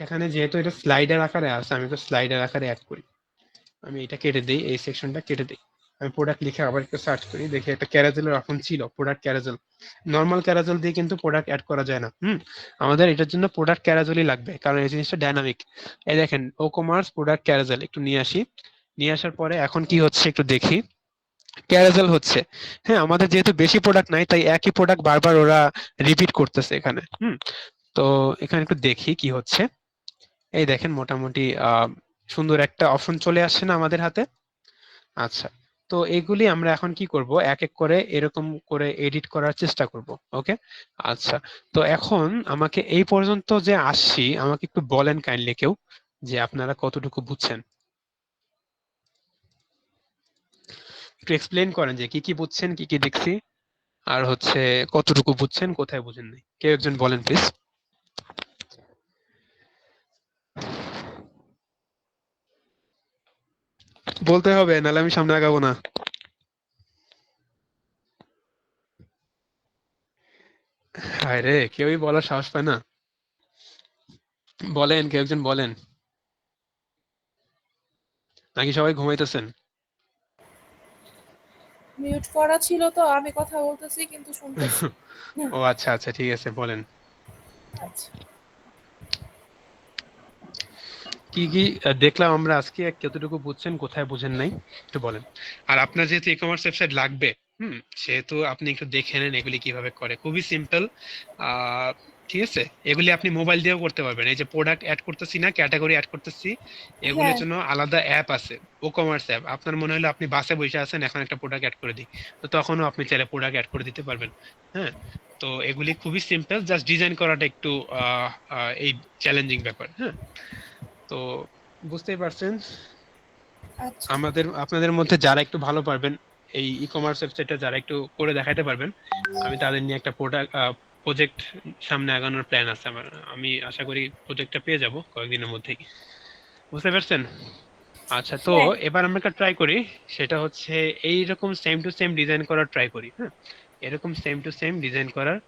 এখানে যেহেতু এটা স্লাইডার আকারে আছে, আমি তো স্লাইডার আকারে অ্যাড করি। আমি এটা কেটে দিই, এই সেকশনটা কেটে দিই। আমি প্রোডাক্ট লিখে আবার একটু সার্চ করি, দেখি একটা ক্যারাজেলের অপশন ছিল, প্রোডাক্ট ক্যারাজেল। নর্মাল ক্যারাজেল দিয়ে কিন্তু প্রোডাক্ট অ্যাড করা যায় না। আমাদের এটার জন্য প্রোডাক্ট ক্যারাজেলই লাগবে, কারণ এই জিনিসটা ডাইনামিক। এই দেখেন ও কমার্স প্রোডাক্ট ক্যারাজেল, একটু নিয়ে আসি। নিয়ে আসার পরে এখন কি হচ্ছে একটু দেখি, ক্যারাজেল হচ্ছে। হ্যাঁ, আমাদের যেহেতু বেশি প্রোডাক্ট নাই তাই একই প্রোডাক্ট বারবার ওরা রিপিট করতেছে এখানে। তো এখানে একটু দেখি কি হচ্ছে। এই দেখেন মোটামুটি সুন্দর একটা অপশন চলে আসছে না আমাদের হাতে? আচ্ছা, তো এগুলি আমরা এখন কি করব, এক এক করে এরকম করে এডিট করার চেষ্টা করব। ওকে, আচ্ছা, তো এখন আমাকে এই পর্যন্ত যে আসছি, আমাকে একটু বলেন কাইন্ডলি কেউ যে আপনারা কতটুকু বুঝছেন, একটু এক্সপ্লেন করেন যে কি কি বুঝছেন, কি কি দেখছি, আর হচ্ছে কতটুকু বুঝছেন, কোথায় বুঝেন নাই, কেউ একজন বলেন প্লিজ। বলতে হবে, নাহলে আমি সামনে আগাবো না। হায় রে, কেউই বলার সাহস পায় না। বলেন, কেউ একজন বলেন, নাকি সবাই ঘুমাইতেছেন? মিউট করা ছিল তো, আমি কথা বলতেছি কিন্তু শুনতেছি। ও আচ্ছা আচ্ছা, ঠিক আছে, বলেন আচ্ছা, কি কি দেখলাম আমরা আজকে, কতটুকু বুঝছেন, কোথায় বুঝেন নাই একটু বলেন। আর আপনার যেহেতু ই কমার্স ওয়েবসাইট লাগবে, সেহেতু আপনি একটু দেখে নেন এগুলি কিভাবে করে, খুবই সিম্পল। ঠিক আছে, এগুলি আপনি মোবাইল দিয়েও করতে পারবেন। এই যে প্রোডাক্ট অ্যাড করতেছি না, ক্যাটাগরি অ্যাড করতেছি, এগুলির হ্যাঁ, জন্য আলাদা অ্যাপ আছে, ও কমার্স অ্যাপ। আপনার মনে হলো আপনি বাসে বসে আছেন, এখন একটা প্রোডাক্ট অ্যাড করে দিই, তো তখনও আপনি চাইলে প্রোডাক্ট অ্যাড করে দিতে পারবেন। হ্যাঁ, তো এগুলি খুবই সিম্পল, জাস্ট ডিজাইন করাটা একটু এই চ্যালেঞ্জিং ব্যাপার। হ্যাঁ, তো বুঝতেই পারছেন। আচ্ছা, আপনাদের মধ্যে যারা একটু ভালো পারবেন, এই ই কমার্স ওয়েবসাইটটা যারা একটু করে দেখাতে পারবেন, আমি তাদের নিয়ে একটা প্রজেক্ট সামনে আগানোর প্ল্যান আছে আমার। আমি আশা করি প্রজেক্টটা পেয়ে যাব কয়েকদিনের মধ্যেই। বুঝতে পারছেন? আচ্ছা, তো হ্যাঁ, এবার আমরা একটা ট্রাই করি, সেটা হচ্ছে এইরকম সেম টু সেম ডিজাইন করার ট্রাই করি। হ্যাঁ, এরকম সেম টু সেম ডিজাইন করার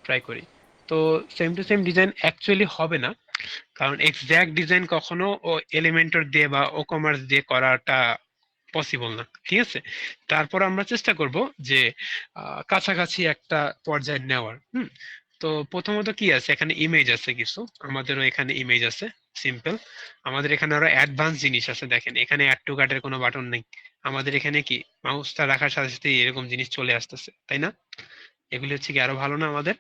ট্রাই করি। তো same to same design actually হবে না, কারণ এক্সাক্ট ডিজাইন কখনো ও এলিমেন্টর দিয়ে বা ও কমার্স দিয়ে করাটা পসিবল না। ঠিক আছে, তারপর আমরা চেষ্টা করব যে কাছাকাছি একটা পর্যায়ে নেওয়ার। তো প্রথমত কি আছে, এখানে ইমেজ আছে কিছু, আমাদেরও এখানে ইমেজ আছে। সিম্পল। আমাদের এখানে আরো অ্যাডভান্স জিনিস আছে, দেখেন এখানে অ্যাড টু কার্টের কোনো বাটন নেই। আমাদের এখানে কি মাউসটা রাখার সাথে সাথে এরকম জিনিস চলে আসতেছে, তাই না? এগুলি হচ্ছে কি আরো ভালো না আমাদের?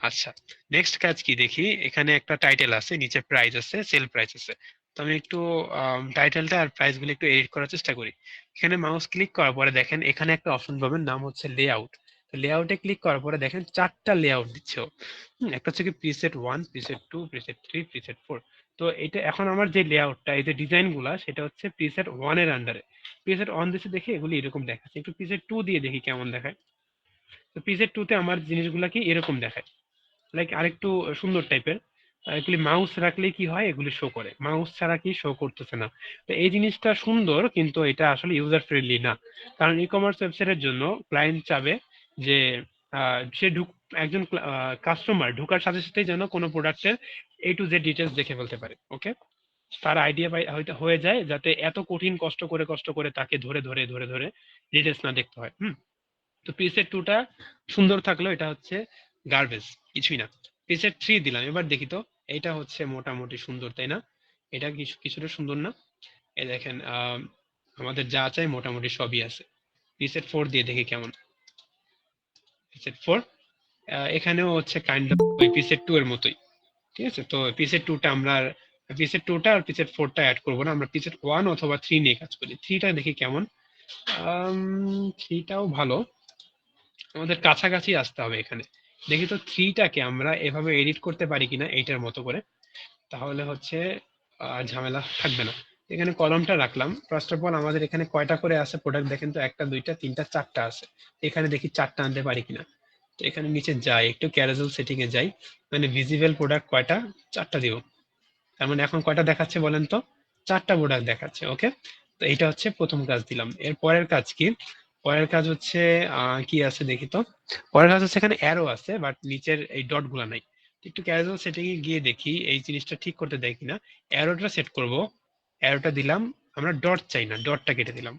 আচ্ছা, নেক্সট কাজ কি দেখি, এখানে একটা টাইটেল আছে, নিচে প্রাইস আছে, সেল প্রাইস আছে। তো আমি একটু টাইটেলটা আর প্রাইস গুলো একটু এডিট করার চেষ্টা করি। এখানে মাউস ক্লিক করার পরে দেখেন এখানে একটা অপশন পাবেন, নাম হচ্ছে লেআউট। তো লেআউটে ক্লিক করার পরে দেখেন 4টা লেআউট দিচ্ছে ও। একটা হচ্ছে কি প্রিসেট 1, প্রিসেট 2, প্রিসেট 3, প্রিসেট 4। তো এটা এখন আমার যে লেআউটটা, এই যে ডিজাইন গুলা, সেটা হচ্ছে প্রিসেট 1 এর আন্ডারে। প্রিসেট 1 দিচ্ছে দেখি এগুলি এরকম দেখাচ্ছে, একটু প্রিসেট 2 দিয়ে দেখি কেমন দেখায়। তো প্রিসেট 2 তে আমার জিনিসগুলা কি এরকম দেখায়, লাইক আরেকটু সুন্দর টাইপের। এগুলি মাউস রাখলেই কি হয়, এগুলি শো করে, মাউস ছাড়া কি শো করতেছে না। তো এই জিনিসটা সুন্দর, কিন্তু এটা আসলে ইউজার ফ্রেন্ডলি না। কারণ ই কমার্স ওয়েবসাইটের জন্য ক্লায়েন্ট চাবে যে সে একজন কাস্টমার ঢোকার সাথে সাথেই যেন কোনো প্রোডাক্টের A to Z ডিটেলস দেখে ফেলতে পারে। ওকে, তার আইডিয়া হয়তো হয়ে যায়, যাতে এত কঠিন কষ্ট করে তাকে ধরে ধরে ধরে ধরে ডিটেলস না দেখতে হয়। তো প্রিসেট 2টা সুন্দর থাকলেও এটা হচ্ছে গার্বেজ, কিছুই না। প্রিসেট 3 দিলাম, এবার দেখি তো এটা হচ্ছে মোটামুটি সুন্দর, তাই না? এটা কিছুটা সুন্দর না? এই দেখেন আমাদের যা চাই মোটামুটি সবই আছে। প্রিসেট 4 দিয়ে দেখি কেমন। প্রিসেট 4 এখানেও হচ্ছে কাইন্ড অফ ওই প্রিসেট 2 এর মতোই, ঠিক আছে? তো প্রিসেট 2টা আমরা প্রিসেট 2টা আর প্রিসেট 4টা অ্যাড করবো না, আমরা প্রিসেট 1 অথবা 3 নিয়ে কাজ করি। 3টা দেখি কেমন। 3টাও ভালো, আমাদের কাছাকাছি আসতে হবে এখানে। দেখি তো 3টাকে আমরা এভাবে এডিট করতে পারি কিনা এইটার মতো করে, তাহলে হচ্ছে ঝামেলা থাকবে না। এখানে কলমটা রাখলাম। ফার্স্ট অফ অল আমাদের এখানে কয়টা করে আছে প্রোডাক্ট দেখেন তো, 1টা 2টা 3টা 4টা আছে। এখানে দেখি 4টা আনতে পারি কিনা। তো এখানে নিচে যাই, একটু ক্যারোসেল সেটিং এ যাই, মানে ভিজিবল প্রোডাক্ট কয়টা, 4টা দিব। তার মানে এখন কয়টা দেখাচ্ছে বলেন তো, 4টা প্রোডাক্ট দেখাচ্ছে। ওকে, তো এটা হচ্ছে প্রথম কাজ দিলাম। এর পরের কাজ কি? পরের কাজ হচ্ছে কি আছে দেখি তো। পরের কাজ হচ্ছে এখানে অ্যারো আছে, বাট নিচের এই ডট গুলা নাই। একটু ক্যাজুয়াল সেটিং এ গিয়ে দেখি এই জিনিসটা ঠিক করতে দেয় কিনা। অ্যারোটা সেট করব, অ্যারোটা দিলাম, আমরা ডট চাই না, ডটটা কেটে দিলাম।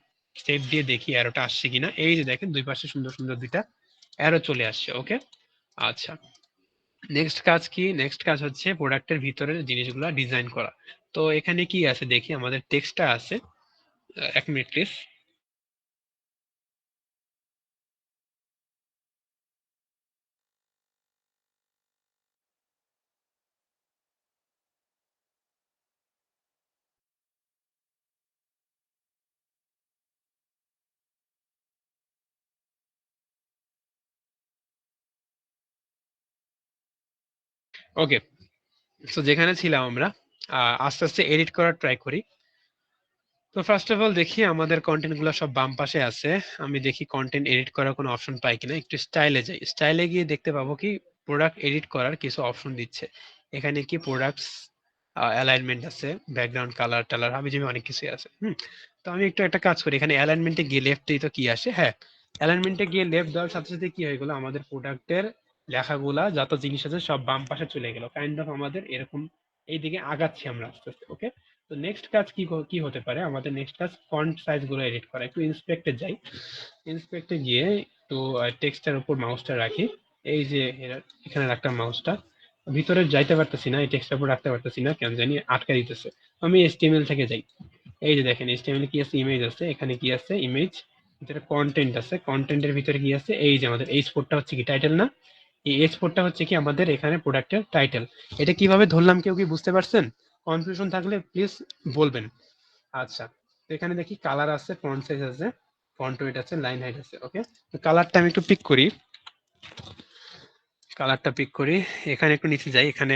সেভ দিয়ে দেখি অ্যারোটা আসছে কিনা। এই যে দেখেন দুই পাশে সুন্দর সুন্দর দুইটা অ্যারো চলে আসছে। ওকে, আচ্ছা, নেক্সট কাজ কি? নেক্সট কাজ হচ্ছে প্রোডাক্টের ভিতরের জিনিসগুলো ডিজাইন করা। তো এখানে কি আছে দেখি, আমাদের টেক্সটটা আছে। 1 মিনিট প্লিজ। ওকে, তো যেখানে ছিলাম আমরা, আস্তে আস্তে এডিট করার ট্রাই করি। তো ফার্স্ট অফ অল দেখি আমাদের কন্টেন্ট গুলো সব বাম পাশে আছে। আমি দেখি কন্টেন্ট এডিট করার কোনো অপশন পাই কিনা। একটু স্টাইলে যাই, স্টাইলে গিয়ে দেখতে পাবো কি প্রোডাক্ট এডিট করার কিছু অপশন দিচ্ছে। এখানে কি প্রোডাক্টস অ্যালাইনমেন্ট আছে, ব্যাকগ্রাউন্ড কালার টালার হাবি জাবি অনেক কিছু আছে। তো আমি একটু একটা কাজ করি, এখানে অ্যালাইনমেন্টে গিয়ে লেফটেই তো কি আসে, হ্যাঁ, অ্যালাইনমেন্টে গিয়ে লেফট দেওয়ার সাথে সাথে কি হয়ে গেলো, আমাদের প্রোডাক্টের লেখাগুলা যত জিনিস আছে সব বাম পাশে চলে গেল। কাইন্ড অফ আমাদের এরকম এইদিকে আগাচ্ছি আমরা আস্তে আস্তে। ওকে, তো নেক্সট কাজ কি হতে পারে, আমাদের নেক্সট কাজ ফন্ট সাইজ গুলো এডিট করা। একটু ইন্সপেক্টে যাই, ইন্সপেক্টে গিয়ে একটু টেক্সটের উপর মাউসটা রাখি। এই যে এখানে রাখতাম মাউসটা, ভিতরে যাইতে পারতেছি না, এই টেক্সটের উপর রাখতে পারতেছি না, কেন জানি আটকা দিতেছে। আমি HTML থেকে যাই। এই যে দেখেন HTML কি আছে, ইমেজ আছে, এখানে কি আছে, ইমেজ, ভিতরে কন্টেন্ট আছে, কন্টেন্টের ভিতরে কি আছে, এই যে আমাদের H4টা হচ্ছে কি টাইটেল না, এই H4টা হচ্ছে কি আমাদের এখানে প্রোডাক্টের টাইটেল। এটা কিভাবে ধরলাম কেউ কি বুঝতে পারছেন? কনফিউশন থাকলে প্লিজ বলবেন। আচ্ছা, তো এখানে দেখি কালার আছে, ফন্ট সাইজ আছে, ফন্ট ওয়েট আছে, লাইন হাইট আছে। ওকে, তো কালারটা আমি একটু পিক করি, কালারটা পিক করি। এখানে একটু নিচে যাই, এখানে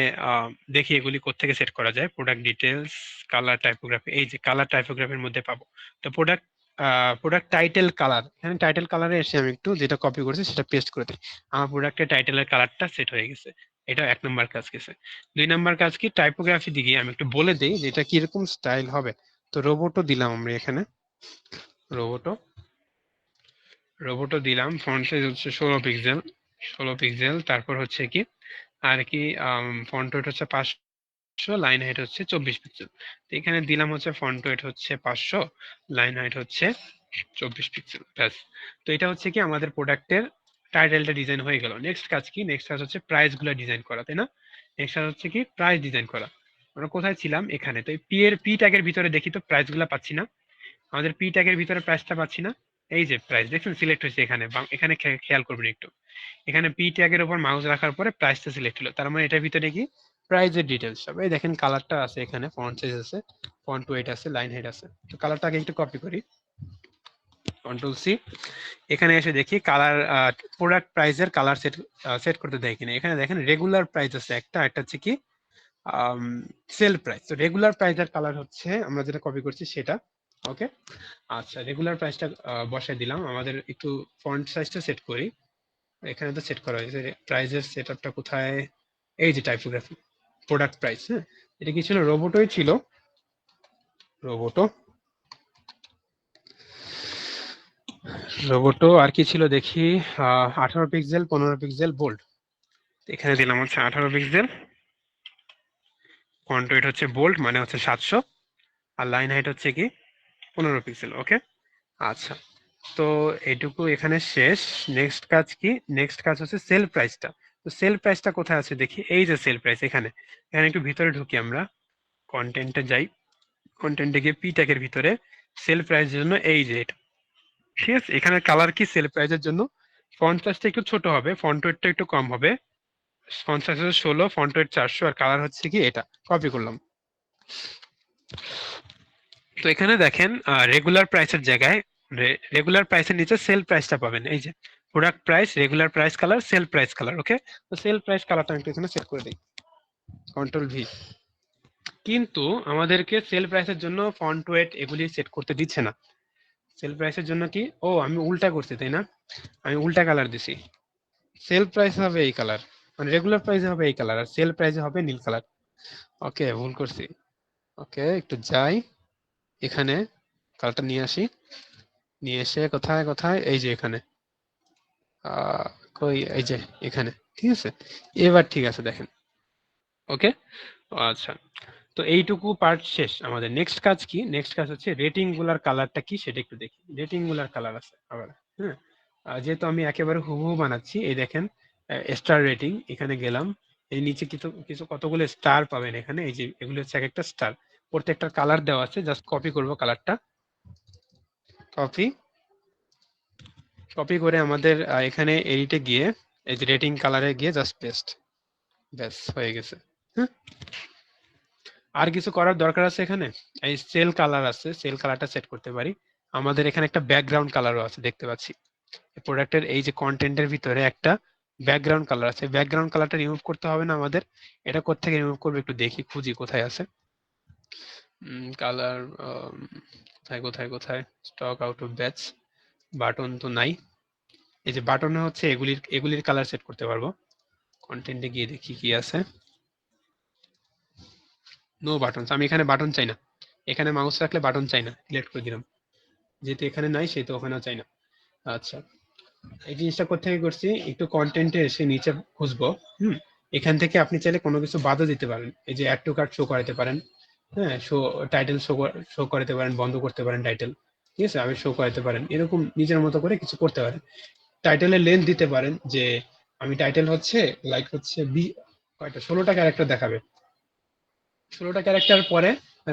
দেখি এগুলি কোত্থেকে সেট করা যায়। প্রোডাক্ট ডিটেলস, কালার টাইপোগ্রাফি, এই যে কালার টাইপোগ্রাফির মধ্যে পাবো। তো প্রোডাক্ট টাইটেল কালার, এখানে টাইটেল কালারে এসে আমি একটু যেটা কপি করেছি সেটা পেস্ট করে দিই। আমার প্রোডাক্টের টাইটেলের কালারটা সেট হয়ে গেছে। এটা 1 নম্বর কাজ গেছে। 2 নম্বর কাজ কি, টাইপোগ্রাফি দিকে আমি একটু বলে দিই যে এটা কিরকম স্টাইল হবে। তো রোবটও দিলাম আমরা এখানে, রোবটও রোবটও দিলাম। ফন্ট সাইজ হচ্ছে 16 পিক্সেল, 16 পিক্সেল। তারপর হচ্ছে কি আর কি, ফন্ট ওয়েট হচ্ছে 500, লাইন হাইট হচ্ছে 24 পিক্সেল। তো এখানে দিলাম হচ্ছে ফন্ট ওয়েট হচ্ছে 500, লাইন হাইট হচ্ছে 24 পিক্সেল, ব্যাস। তো এটা হচ্ছে কি আমাদের প্রোডাক্টের টাইটেলটা ডিজাইন হয়ে গেল। নেক্সট কাজ কি, নেক্সট কাজ হচ্ছে প্রাইস গুলো ডিজাইন করা, তাই না? নেক্সট কাজ হচ্ছে কি প্রাইস ডিজাইন করা। আমরা কোথায় ছিলাম? এখানে। তো এই পি ট্যাগের ভিতরে দেখি তো প্রাইসগুলো পাচ্ছি না। আমাদের পি ট্যাগের ভিতরে প্রাইসটা পাচ্ছি না। এই যে প্রাইস দেখছেন সিলেক্ট হয়েছে এখানে, এখানে খেয়াল করবেন একটু। এখানে পি ট্যাগের উপর মাউস রাখার পরে প্রাইসটা সিলেক্ট হলো, তার মানে এটার ভিতরে কি প্রাইসের ডিটেলস সব। এই দেখেন কালারটা আছে এখানে, ফন্ট সাইজ আছে, ফন্ট ওয়েট আছে, লাইন হেড আছে। তো কালারটাকে একটু কপি করি, কন্ট্রোল সি। এখানে এসে দেখি কালার, প্রোডাক্ট প্রাইসের কালার সেট করতে দেয় কিনা। এখানে দেখেন রেগুলার প্রাইস আছে একটা হচ্ছে কি সেল প্রাইস। তো রেগুলার প্রাইসের কালার হচ্ছে আমরা যেটা কপি করছি সেটা। ওকে, আচ্ছা রেগুলার প্রাইসটা বসাই দিলাম। আমাদের একটু ফন্ট সাইজটা সেট করি। এখানে তো সেট করা হয়েছে। প্রাইসের সেটআপটা কোথায়? এই যে টাইপোগ্রাফি, প্রোডাক্ট প্রাইস। হ্যাঁ, এটা কি ছিল? রোবোটোই ছিল, রোবোটো। রোবোটো আর কি ছিল দেখি, 18 পিক্সেল, 15 পিক্সেল, বোল্ড। এখানে দিলাম হচ্ছে 18 পিক্সেল, ফন্ট ওয়েট হচ্ছে বোল্ড মানে হচ্ছে 700, আর লাইন হাইট হচ্ছে কি 15 পিক্সেল। ওকে, আচ্ছা তো এইটুকু এখানে শেষ। নেক্সট কাজ কি? নেক্সট কাজ হচ্ছে সেল প্রাইসটা। তো সেল প্রাইসটা কোথায় আছে দেখি, এই যে সেল প্রাইস এখানে। এখানে একটু ভিতরে ঢুকি আমরা, কন্টেন্টে যাই, কন্টেন্টে গিয়ে পি ট্যাগের ভিতরে সেল প্রাইসের জন্য এই যে এটা, ঠিক আছে। এখানে কালার কি সেল প্রাইসের জন্য ফন্ট সাইজটা একটু ছোট হবে, ফন্ট ওয়েটটা একটু কম হবে। ফন্ট সাইজ হচ্ছে 16, ফন্ট ওয়েট 400, আর কালার হচ্ছে কি এটা। কপি করলাম। তো এখানে দেখেন রেগুলার প্রাইসের জায়গায় রেগুলার প্রাইসের নিচে সেল প্রাইসটা পাবেন। এই যে product price, regular price colour, sale price colour. Okay, তো সেল প্রাইস কালারটা একটু এখানে সেট করে দিই, কন্ট্রোল ভি। কিন্তু আমাদেরকে সেল প্রাইসের জন্য ফন্ট ওয়েট এগুলি সেট করতে দিচ্ছে না। সেল প্রাইসের জন্য কি, ও আমি উল্টা করছি তাই না, আমি উল্টা কালার দিছি। সেল প্রাইস হবে এই কালার, মানে রেগুলার প্রাইস হবে এই কালার, আর সেল প্রাইস হবে নীল কালার। ওকে, ভুল করছি। ওকে, একটু যাই, এখানে কালারটা নিয়ে আসি, নিয়ে এসে কোথায় কোথায়, এই যে এখানে, কই, এই যে এখানে, ঠিক আছে। এবার ঠিক আছে দেখেন। ওকে, আচ্ছা তো এইটুকু পার্ট শেষ। আমাদের নেক্সট কাজ কি? নেক্সট কাজ হচ্ছে রেটিং গুলার কালারটা কি সেটা একটু দেখি। রেটিং গুলার কালার আছে আবার, হ্যাঁ। যেহেতু আমি একেবারে হুবহু বানাচ্ছি, এই দেখেন স্টার রেটিং, এখানে গেলাম, এই নিচে কিছু কিছু কতগুলো স্টার পাবেন এখানে, এই যে এগুলো হচ্ছে এক একটা স্টার, প্রত্যেকটা কালার দেওয়া আছে। জাস্ট কপি করব কালারটা, কপি, কপি করে আমাদের এখানে এডিটে গিয়ে এই যে রেটিং কালারে গিয়ে জাস্ট পেস্ট, ব্যাস হয়ে গেছে। হ্যাঁ, আর কিছু করার দরকার আছে এখানে? এই সেল কালার আছে, সেল কালারটা সেট করতে পারি। আমাদের এখানে একটা ব্যাকগ্রাউন্ড কালারও আছে দেখতে পাচ্ছি। প্রোডাক্টের এই যে কন্টেন্টের ভিতরে একটা ব্যাকগ্রাউন্ড কালার আছে, ব্যাকগ্রাউন্ড কালারটা রিমুভ করতে হবে না আমাদের। এটা কোত্থেকে রিমুভ করবো একটু দেখি, খুঁজি কোথায় আছে কালার, কোথায় কোথায় কোথায়, stock out of batch, button তো নাই। এই যে বাটনে হচ্ছে এগুলির কালার সেট করতে পারবো। কন্টেন্টে গিয়ে দেখি কি আছে, নো বাটন। আমি এখানে বাটন চাই না, এখানে মাউস রাখলে বাটন চাই না, সিলেক্ট করে দিলাম। যেহেতু এখানে নাই সেহেতু ওখানেও চাই না। আচ্ছা, এই জিনিসটা কোথেকে করছি, একটু কন্টেন্টে এসে নিচে খুঁজবো। এখান থেকে আপনি চাইলে কোনো কিছু বাদও দিতে পারেন। এই যে অ্যাড টু কার্ট শো করাতে পারেন, হ্যাঁ, শো টাইটেল শো করাতে পারেন, বন্ধ করতে পারেন টাইটেল, ঠিক আছে, আমি শো করাতে পারেন, এরকম নিজের মতো করে কিছু করতে পারেন। টাইটেলের লেন্থ দিতে পারেন, যে আমি টাইটেল হচ্ছে লাইক হচ্ছে কয়টা 16টা ক্যারেক্টার দেখাবে, 16টা ক্যারেক্টার পরে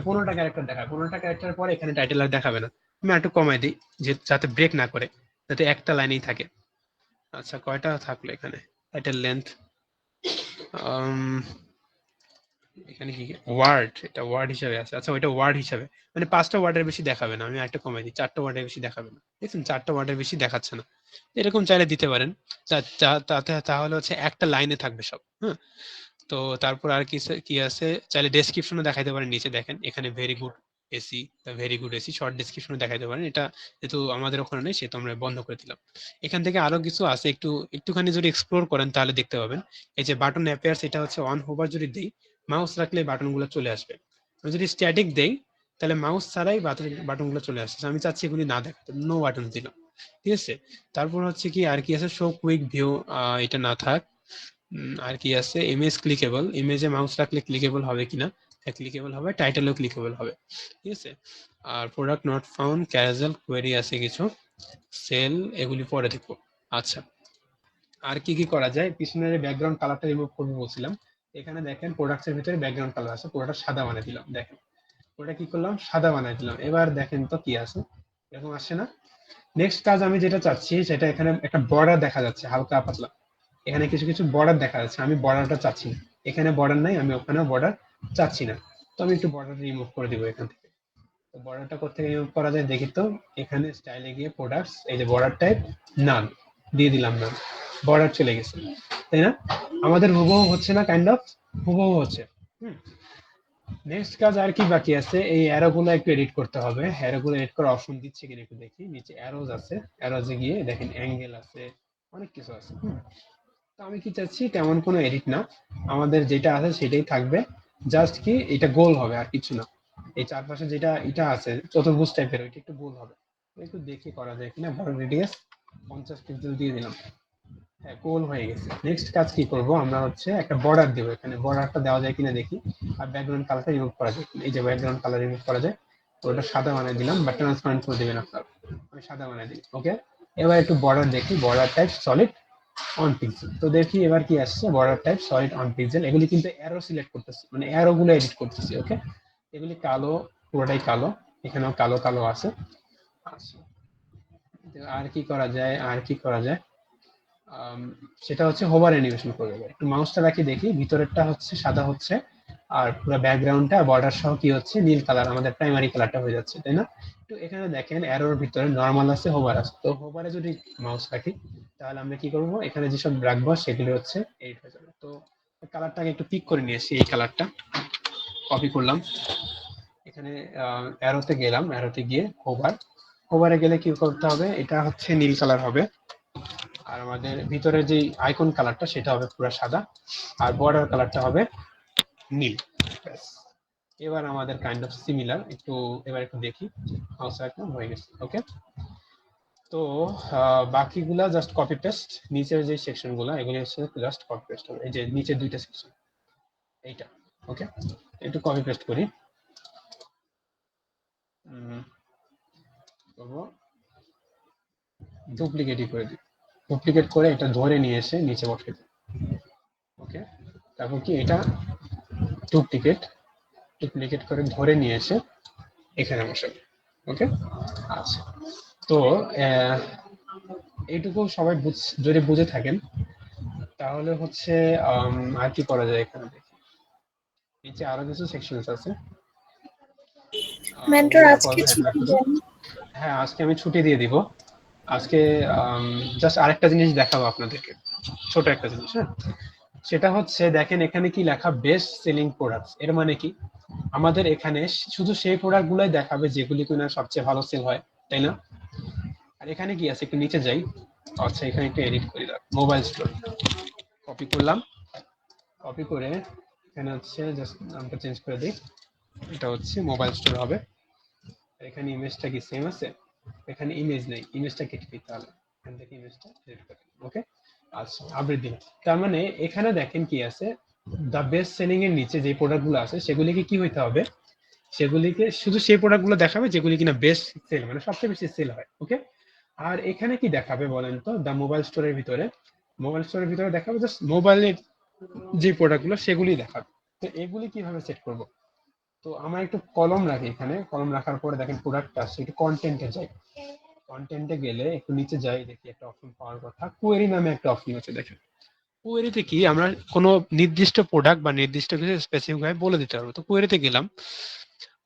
15টা ক্যারেক্টার দেখাবে, 15টা ক্যারেক্টার পরে এখানে টাইটেল আর দেখাবে না। আমি একটু কমাই দিই, যে যাতে ব্রেক না করে, যাতে একটা লাইনেই থাকে। আচ্ছা, কয়টা থাকলো এখানে টাইটেল লেন্থ, এখানে কি ওয়ার্ড, এটা ওয়ার্ড হিসাবে আছে। আচ্ছা, ওইটা ওয়ার্ড হিসাবে, মানে 5টা ওয়ার্ডের বেশি দেখাবে না। আমি একটা কমাই দিই, 4টা ওয়ার্ডের বেশি দেখাবে না। দেখছেন, 4টা ওয়ার্ডের বেশি দেখাচ্ছে না। এরকম চাইলে দিতে পারেন, তাতে তাহলে হচ্ছে একটা লাইনে থাকবে সব। হ্যাঁ, তো তারপর আর কি আছে, চাইলে ডেসক্রিপশনও দেখাইতে পারেন। নিচে দেখেন এখানে very good AC, very good AC, short ডেসক্রিপশনও দেখাইতে পারেন। এটা যেহেতু আমাদের ওখানে নেই সেহেতু আমরা বন্ধ করে দিলাম। এখান থেকে আরো কিছু আছে, একটুখানি যদি এক্সপ্লোর করেন তাহলে দেখতে পাবেন। এই যে বাটন অ্যাপিয়ার্স, এটা হচ্ছে অন হোভার যদি দেই, মাউস রাখলে বাটনগুলো চলে আসবে। আমি যদি স্ট্যাটিক দেই তাহলে মাউস ছাড়াই বাটনগুলো চলে আসছে। আমি চাচ্ছি এগুলি না দেখাতে, নো বাটন দিলাম, ঠিক আছে। তারপর হচ্ছে কি আর কি আছে, শো কুইক ভিউ, এটা না থাক। আর কি আছে, ইমেজ ক্লিকেবল, ইমেজে মাউস রাখলে ক্লিকেবল হবে কিনা, ক্লিকেবল হবে, টাইটেলও ক্লিকেবল হবে, ঠিক আছে। আর product not found, casual query আছে কিছু, সেল, এগুলি পরে দেখবো। আচ্ছা, আর কি কি করা যায়, পিছনের ব্যাকগ্রাউন্ড কালারটা রিমুভ করবো বলছিলাম। এখানে দেখেন প্রোডাক্টসের ভিতরে ব্যাকগ্রাউন্ড কালার আছে, পুরোটা সাদা বানিয়ে দিলাম। দেখেন ওটা কি করলাম, সাদা বানিয়ে দিলাম। এবার দেখেন তো কি আছে, এরকম আসছে না? নেক্সট কাজ আমি যেটা চাচ্ছি সেটা, এখানে একটা বর্ডার দেখা যাচ্ছে হালকা পাতলা, এখানে কিছু কিছু বর্ডার দেখা যাচ্ছে, আমি বর্ডারটা চাচ্ছি না। এখানে বর্ডার নাই, আমি ওখানেও বর্ডার চাচ্ছি না। তো আমি একটু বর্ডার রিমুভ করে দিব এখান থেকে। তো বর্ডারটা কোথেকে রিমুভ করা যায় দেখি তো। এখানে স্টাইলে গিয়ে প্রোডাক্টস, এই যে বর্ডার টাইপ নান দিয়ে দিলাম, নান, বর্ডার চলে গেছে, তাই না? আমাদের হুবহু হচ্ছে না, কাইন্ড অফ হুবহু হচ্ছে। নেক্সট কাজ আর কি বাকি আছে, এই অ্যারো গুলো একটু এডিট করতে হবে। অ্যারো গুলো এডিট করার অপশন দিচ্ছে কিনা একটু দেখি। নিচে অ্যারোজ আছে, অ্যারোজে গিয়ে দেখেন অ্যাঙ্গেল আছে, অনেক কিছু আছে। তো আমি কি চাচ্ছি, তেমন কোনো এডিট না, আমাদের যেটা আছে সেটাই থাকবে। জাস্ট কি এটা গোল হবে আর কিছু না। এই চারপাশে যেটা এটা আছে চতুর্ভুজ টাইপের, ওইটা একটু গোল হবে। তো একটু দেখি করা যায় কিনা। বড় রেডিয়াস 50 পিক্সেল দিয়ে দিলাম। হ্যাঁ, গোল হয়ে গেছে। নেক্সট কাজ কি করব, আমরা হচ্ছে একটা বর্ডার দেবো এখানে। বর্ডারটা দেওয়া যায় কিনা দেখি। আর ব্যাকগ্রাউন্ড কালারটা রিমুভ করা যায় কিনা। এই যে ব্যাকগ্রাউন্ড কালার রিমুভ করা যায়, তো ওটা সাদা বানিয়ে দিলাম, বা ট্রান্সপারেন্ট করে দেবেন আপনারা। আমি সাদা বানিয়ে দিই, ওকে। এবার একটু বর্ডার দেখি, border type solid on pixel. তো দেখি এবার কি আসছে, border type solid on pixel. এগুলি কিন্তু অ্যারো সিলেক্ট করতেছি, মানে অ্যারো গুলো এডিট করতেছি, ওকে। এগুলি কালো, পুরোটাই কালো, এখানেও কালো কালো আছে। আচ্ছা, আর কি করা যায়, আর কি করা যায়, সেটা হচ্ছে হোভার অ্যানিমেশন করে দেবে। একটু মাউসটা রাখি দেখি, ভিতরেরটা হচ্ছে সাদা হচ্ছে, আর পুরো ব্যাকগ্রাউন্ডটা বর্ডার সহ কি হচ্ছে, নীল কালার, আমাদের প্রাইমারি কালারটা হয়ে যাচ্ছে, তাই না? তো এখানে দেখেন অ্যারোর ভিতরে নরমাল আছে, হোভার আছে। তো হোভারে যদি মাউস রাখি, তাহলে আমরা কি করবো, এখানে যেসব রাখবো সেগুলো হচ্ছে এডিট হয়ে যাবে। তো কালারটাকে একটু পিক করে নিয়েছি, এই কালারটা কপি করলাম। এখানে অ্যারোতে গেলাম, অ্যারোতে গিয়ে হোভার, হোভারে গেলে কি করতে হবে, এটা হচ্ছে নীল কালার হবে। আর আমাদের ভিতরে যে আইকন কালারটা সেটা হবে পুরো সাদা, আর বর্ডার কালারটা হবে নীল। ব্যাস। এবার আমাদের কাইন্ড অফ সিমিলার একটু, এবার একটু দেখি, মাউস রাখলাম, হয়ে গেছে, ওকে। তো বাকিগুলা জাস্ট কপি পেস্ট, নিচের যে সেকশন গুলা এগুলো হচ্ছে জাস্ট কপি পেস্ট হবে। এই যে নিচের দুইটা সেকশন, এইটা, ওকে। একটু কপি পেস্ট করি, করবো ডুপ্লিকেটই করে দিই। ডুপ্লিকেট করে এটা ধরে নিয়ে এসে নিচে বসে দিই, ওকে। তারপর কি এটা ডুপ্লিকেট, ডুপ্লিকেট করে ধরে নিয়ে এসে এখানে বসাবো, ওকে। আচ্ছা, তো এইটুকু সবাই যদি বুঝে থাকেন, তাহলে হচ্ছে আর কি করা যায় এখানে দেখি। নিচে আরো কিছু সেকশনস আছে, মেন্টর ওগুলো আজকে আপাতত ছুটি রাখি। দেন। হ্যাঁ, আজকে আমি ছুটি দিয়ে দিব। আজকে জাস্ট আরেকটা জিনিস দেখাবো আপনাদেরকে, ছোট একটা জিনিস। হ্যাঁ, সেটা হচ্ছে দেখেন এখানে কি লেখা, বেস্ট সেলিং প্রোডাক্টস। এর মানে কি, আমাদের এখানে শুধু সেই প্রোডাক্ট গুলাই দেখাবে যেগুলি কিনা সবচেয়ে ভালো সেল হয়, তাই না? আর এখানে কি আছে, একটু নিচে যাই। আচ্ছা, এখানে একটু এডিট করি, মোবাইল স্টোর কপি করলাম, কপি করে এখানে হচ্ছে জাস্ট নামটা চেঞ্জ করে দিই, এটা হচ্ছে মোবাইল স্টোর হবে। এখানে ইমেজটা কি সেম আছে, এখানে ইমেজ নেই, ইমেজটা কেটে দিই, তাহলে এখান থেকে ইমেজটা ডিলিট করে দিই, ওকে। আচ্ছা, আপডেট দিন। তার মানে এখানে দেখেন কি আছে, দ্য বেস্ট সেলিং এর নিচে যে প্রোডাক্টগুলো আছে সেগুলিকে কি হইতে হবে, সেগুলিকে শুধু সেই প্রোডাক্টগুলো দেখাবে যেগুলি কিনা বেস্ট সেল, মানে সবচেয়ে বেশি সেল হয়, ওকে। আর এখানে কি দেখাবে বলেন তো, দ্য মোবাইল স্টোরের ভিতরে, মোবাইল স্টোরের ভিতরে দেখাবে জাস্ট মোবাইলের যে প্রোডাক্টগুলো সেগুলি দেখাবে। তো এগুলি কিভাবে সেট করব, তো আমরা একটু কলম রাখি এখানে, কলম রাখার পরে দেখেন প্রোডাক্ট আসছে, একটু কন্টেন্টে যাই। কন্টেন্টে গেলে একটু নিচে যাই, দেখি একটা অপশন পাওয়ার কথা, কোয়েরি নামে একটা অপশন আছে, দেখেন। কোয়েরিতে কি আমরা কোনো নির্দিষ্ট প্রোডাক্ট বা নির্দিষ্ট কিছু স্পেসিফিক ভাবে বলে দিতে পারবো। তো কোয়েরিতে গেলাম,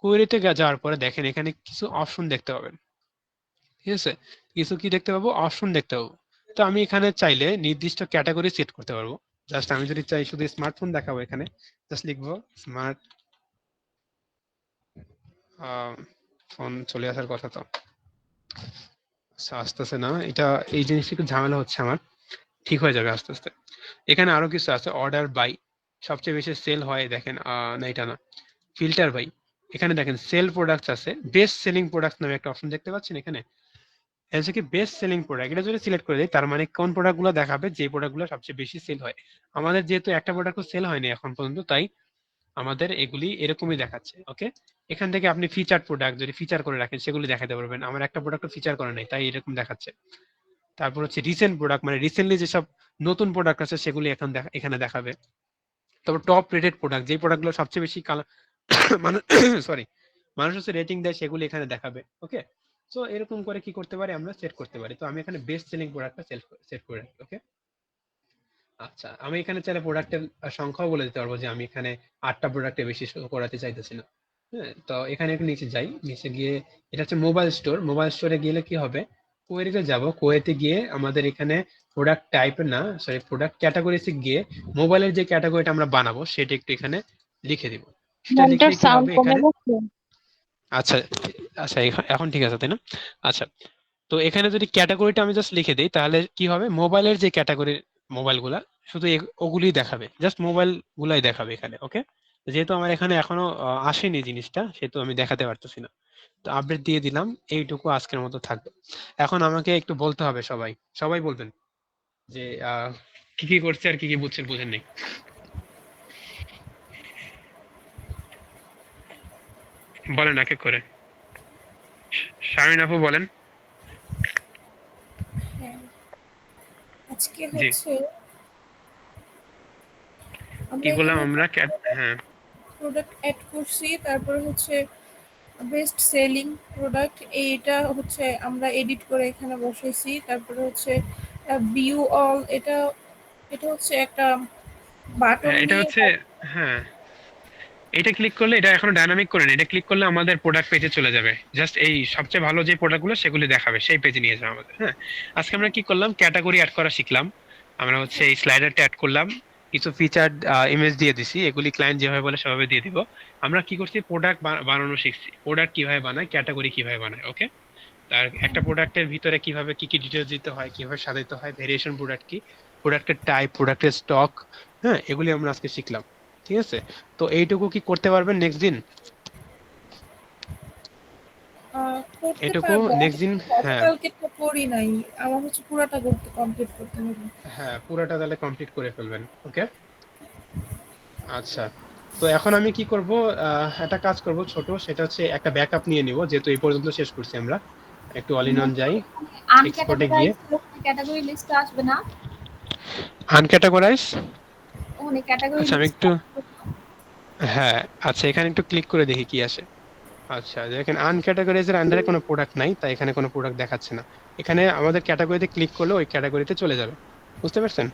কোয়েরিতে যাওয়ার পরে দেখেন এখানে কিছু অপশন দেখতে পাবেন, ঠিক আছে? কিছু কি দেখতে পাবো, অপশন দেখতে পাবো। তো আমি এখানে চাইলে নির্দিষ্ট ক্যাটাগরি সেট করতে পারবো। জাস্ট আমি যদি চাই শুধু স্মার্টফোন দেখাবো, এখানে জাস্ট লিখবো স্মার্ট ফোন, চলে আসার কথা তো, আচ্ছা আসতেছে না, এটা এই জিনিসটা একটু ঝামেলা হচ্ছে আমার, ঠিক হয়ে যাবে আস্তে আস্তে। এখানে আরো কিছু আছে, অর্ডার বাই, সবচেয়ে বেশি সেল হয় দেখেন, না এটা না, ফিল্টার বাই। এখানে দেখেন সেল প্রোডাক্টস আছে, বেস্ট সেলিং প্রোডাক্ট নামে একটা অপশন দেখতে পাচ্ছেন এখানে, হচ্ছে কি বেস্ট সেলিং প্রোডাক্ট। এটা যদি সিলেক্ট করে দিই, তার মানে কোন প্রোডাক্টগুলো দেখাবে, যে প্রোডাক্টগুলো সবচেয়ে বেশি সেল হয়। আমাদের যেহেতু একটা প্রোডাক্টও সেল হয়নি এখন পর্যন্ত, তাই আমাদের এগুলি এরকমই দেখাচ্ছে, ওকে। এখান থেকে আপনি ফিচার প্রোডাক্ট যদি ফিচার করে রাখেন সেগুলি দেখাতে পারবেন। আমার একটা প্রোডাক্টও ফিচার করে নাই, তাই এরকম দেখাচ্ছে। তারপর হচ্ছে রিসেন্ট প্রোডাক্ট, মানে রিসেন্টলি যেসব নতুন প্রোডাক্ট আছে সেগুলি এখন এখানে দেখাবে। তারপর টপ রেটেড প্রোডাক্ট, যে প্রোডাক্টগুলো সবচেয়ে বেশি মানুষ সরি মানুষ হচ্ছে রেটিং দেয় সেগুলো এখানে দেখাবে। ওকে, সো এরকম করে কি করতে পারি আমরা সেট করতে পারি। তো আমি এখানে বেস্ট সেলিং প্রোডাক্টটা সেট করে রাখি। ওকে, আচ্ছা আমি এখানে চাইলে প্রোডাক্টের সংখ্যাও বলে দিতে পারবো যে আমি এখানে 8টা প্রোডাক্টে বেশি করাতে চাইতেছি না। হ্যাঁ, তো এখানে একটু নিচে যাই, নিচে গিয়ে এটা হচ্ছে মোবাইল স্টোর। মোবাইল স্টোরে গেলে কি হবে, কোয়েরিতে যাব, কোয়েতে গিয়ে আমাদের এখানে প্রোডাক্ট টাইপ না সরি প্রোডাক্ট ক্যাটাগরিতে গিয়ে মোবাইলের যে ক্যাটাগরিটা আমরা বানাবো সেটা একটু এখানে লিখে দিব। সেটা লিখলে মনিটর কি সাউন্ড হবে কমে এখানে, গেছে। আচ্ছা আচ্ছা এখন ঠিক আছে তাই না? আচ্ছা, তো এখানে যদি ক্যাটাগরিটা আমি জাস্ট লিখে দিই তাহলে কি হবে, মোবাইলের যে ক্যাটাগরির মোবাইলগুলা শুধু ওগুলি দেখাবে, জাস্ট মোবাইল গুলাই দেখাবে এখানে। ওকে, যেহেতু আমার এখানে এখনো আসেনি জিনিসটা সেহেতু আমি দেখাতে পারতেছি না। তো আপডেট দিয়ে দিলাম, এইটুকু আজকের মতো থাকবে। এখন আমাকে একটু বলতে হবে, সবাই সবাই বলবেন যে কি কি করছে আর কি কি বুঝছেন বুঝেন নাই। বলেন এক এক করে। শামিন আপু বলেন। হ্যাঁ, আজকে জি, হচ্ছে কি আমরা করলাম এখানে আমরা হ্যাঁ প্রোডাক্ট অ্যাড করছি, তারপরে হচ্ছে বেস্ট সেলিং প্রোডাক্ট এইটা হচ্ছে আমরা এডিট করে এখানে বসাইছি। তারপরে হচ্ছে ভিউ অল, এটা এটা হচ্ছে একটা বাটন এটা দিয়ে হচ্ছে হ্যাঁ এটা ক্লিক করলে, এটা এখনো ডাইনামিক করে না, এটা ক্লিক করলে আমাদের প্রোডাক্ট পেজে চলে যাবে। জাস্ট এই সবচেয়ে ভালো যে প্রোডাক্টগুলো সেগুলি দেখাবে, সেই পেজে নিয়ে যাবে আমাদের। হ্যাঁ, আজকে আমরা কি করলাম, ক্যাটাগরি অ্যাড করা শিখলাম। আমরা হচ্ছে এই স্লাইডারটা অ্যাড করলাম, কিছু ফিচার্ড ইমেজ দিয়ে দিছি, এগুলি ক্লায়েন্ট যেভাবে বলে সেভাবে দিয়ে দিব। আমরা কি করছি, প্রোডাক্ট বানানো শিখছি, প্রোডাক্ট কিভাবে বানায়, ক্যাটাগরি কিভাবে বানায়। ওকে, তার একটা প্রোডাক্টের ভিতরে কিভাবে কি কি ডিটেলস দিতে হয়, কিভাবে সাজাতে হয়, ভেরিয়েশন প্রোডাক্ট কি, প্রোডাক্টের টাইপ, প্রোডাক্টের স্টক, হ্যাঁ এগুলি আমরা আজকে শিখলাম। ঠিক আছে, তো এইটুকু কি করতে পারবেন নেক্সট দিন? করতে এটুকু পারবো। নেক্সট দিন? হ্যাঁ গতকালকে তো করি নাই, আমার হচ্ছে পুরাটা করতে কমপ্লিট করতে হবে। হ্যাঁ, পুরোটা তাহলে কমপ্লিট করে ফেলবেন। ওকে, আচ্ছা, তো এখন আমি কি করব, একটা কাজ করব ছোট, সেটা হচ্ছে একটা ব্যাকআপ নিয়ে নিব, যেহেতু এই পর্যন্ত শেষ করছি আমরা। একটু অল ইন অন যাই, এক্সপোর্টে গিয়ে ক্যাটাগরি লিস্টে আসবে না? আনক্যাটাগরাইজ। ওখানে ক্যাটাগরি আচ্ছা আমি লিস্ট একটু হ্যাঁ, আচ্ছা এখানে একটু ক্লিক করে দেখি কি আসে। আচ্ছা দেখেন, আনক্যাটাগরাইজের আন্ডারে কোনো প্রোডাক্ট নাই, তাই এখানে কোনো প্রোডাক্ট দেখাচ্ছে না। এখানে আমাদের ক্যাটাগরিতে ক্লিক করলে ওই ক্যাটাগরিতে চলে যাবে। বুঝতে পারছেন?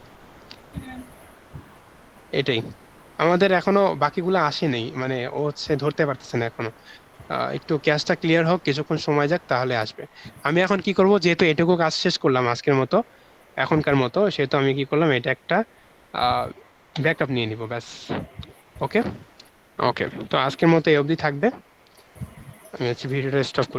এটাই, আমাদের এখনো বাকিগুলো আসেনি, মানে ও হচ্ছে ধরতে পারতেছে না এখনো। একটু ক্যাশটা ক্লিয়ার হোক, কিছুক্ষণ সময় যাক, তাহলে আসবে। আমি এখন কি করব, যেহেতু এটুকু কাজ শেষ করলাম আজকের মতো, এখনকার মতো, সেহেতু আমি কি করলাম, এটা একটা ব্যাকআপ নিয়ে নিব ব্যাস। ওকে ওকে, তো আজকের মতো এই অবধি থাকবে। আমি হচ্ছে ভিডিওটা স্টপ করে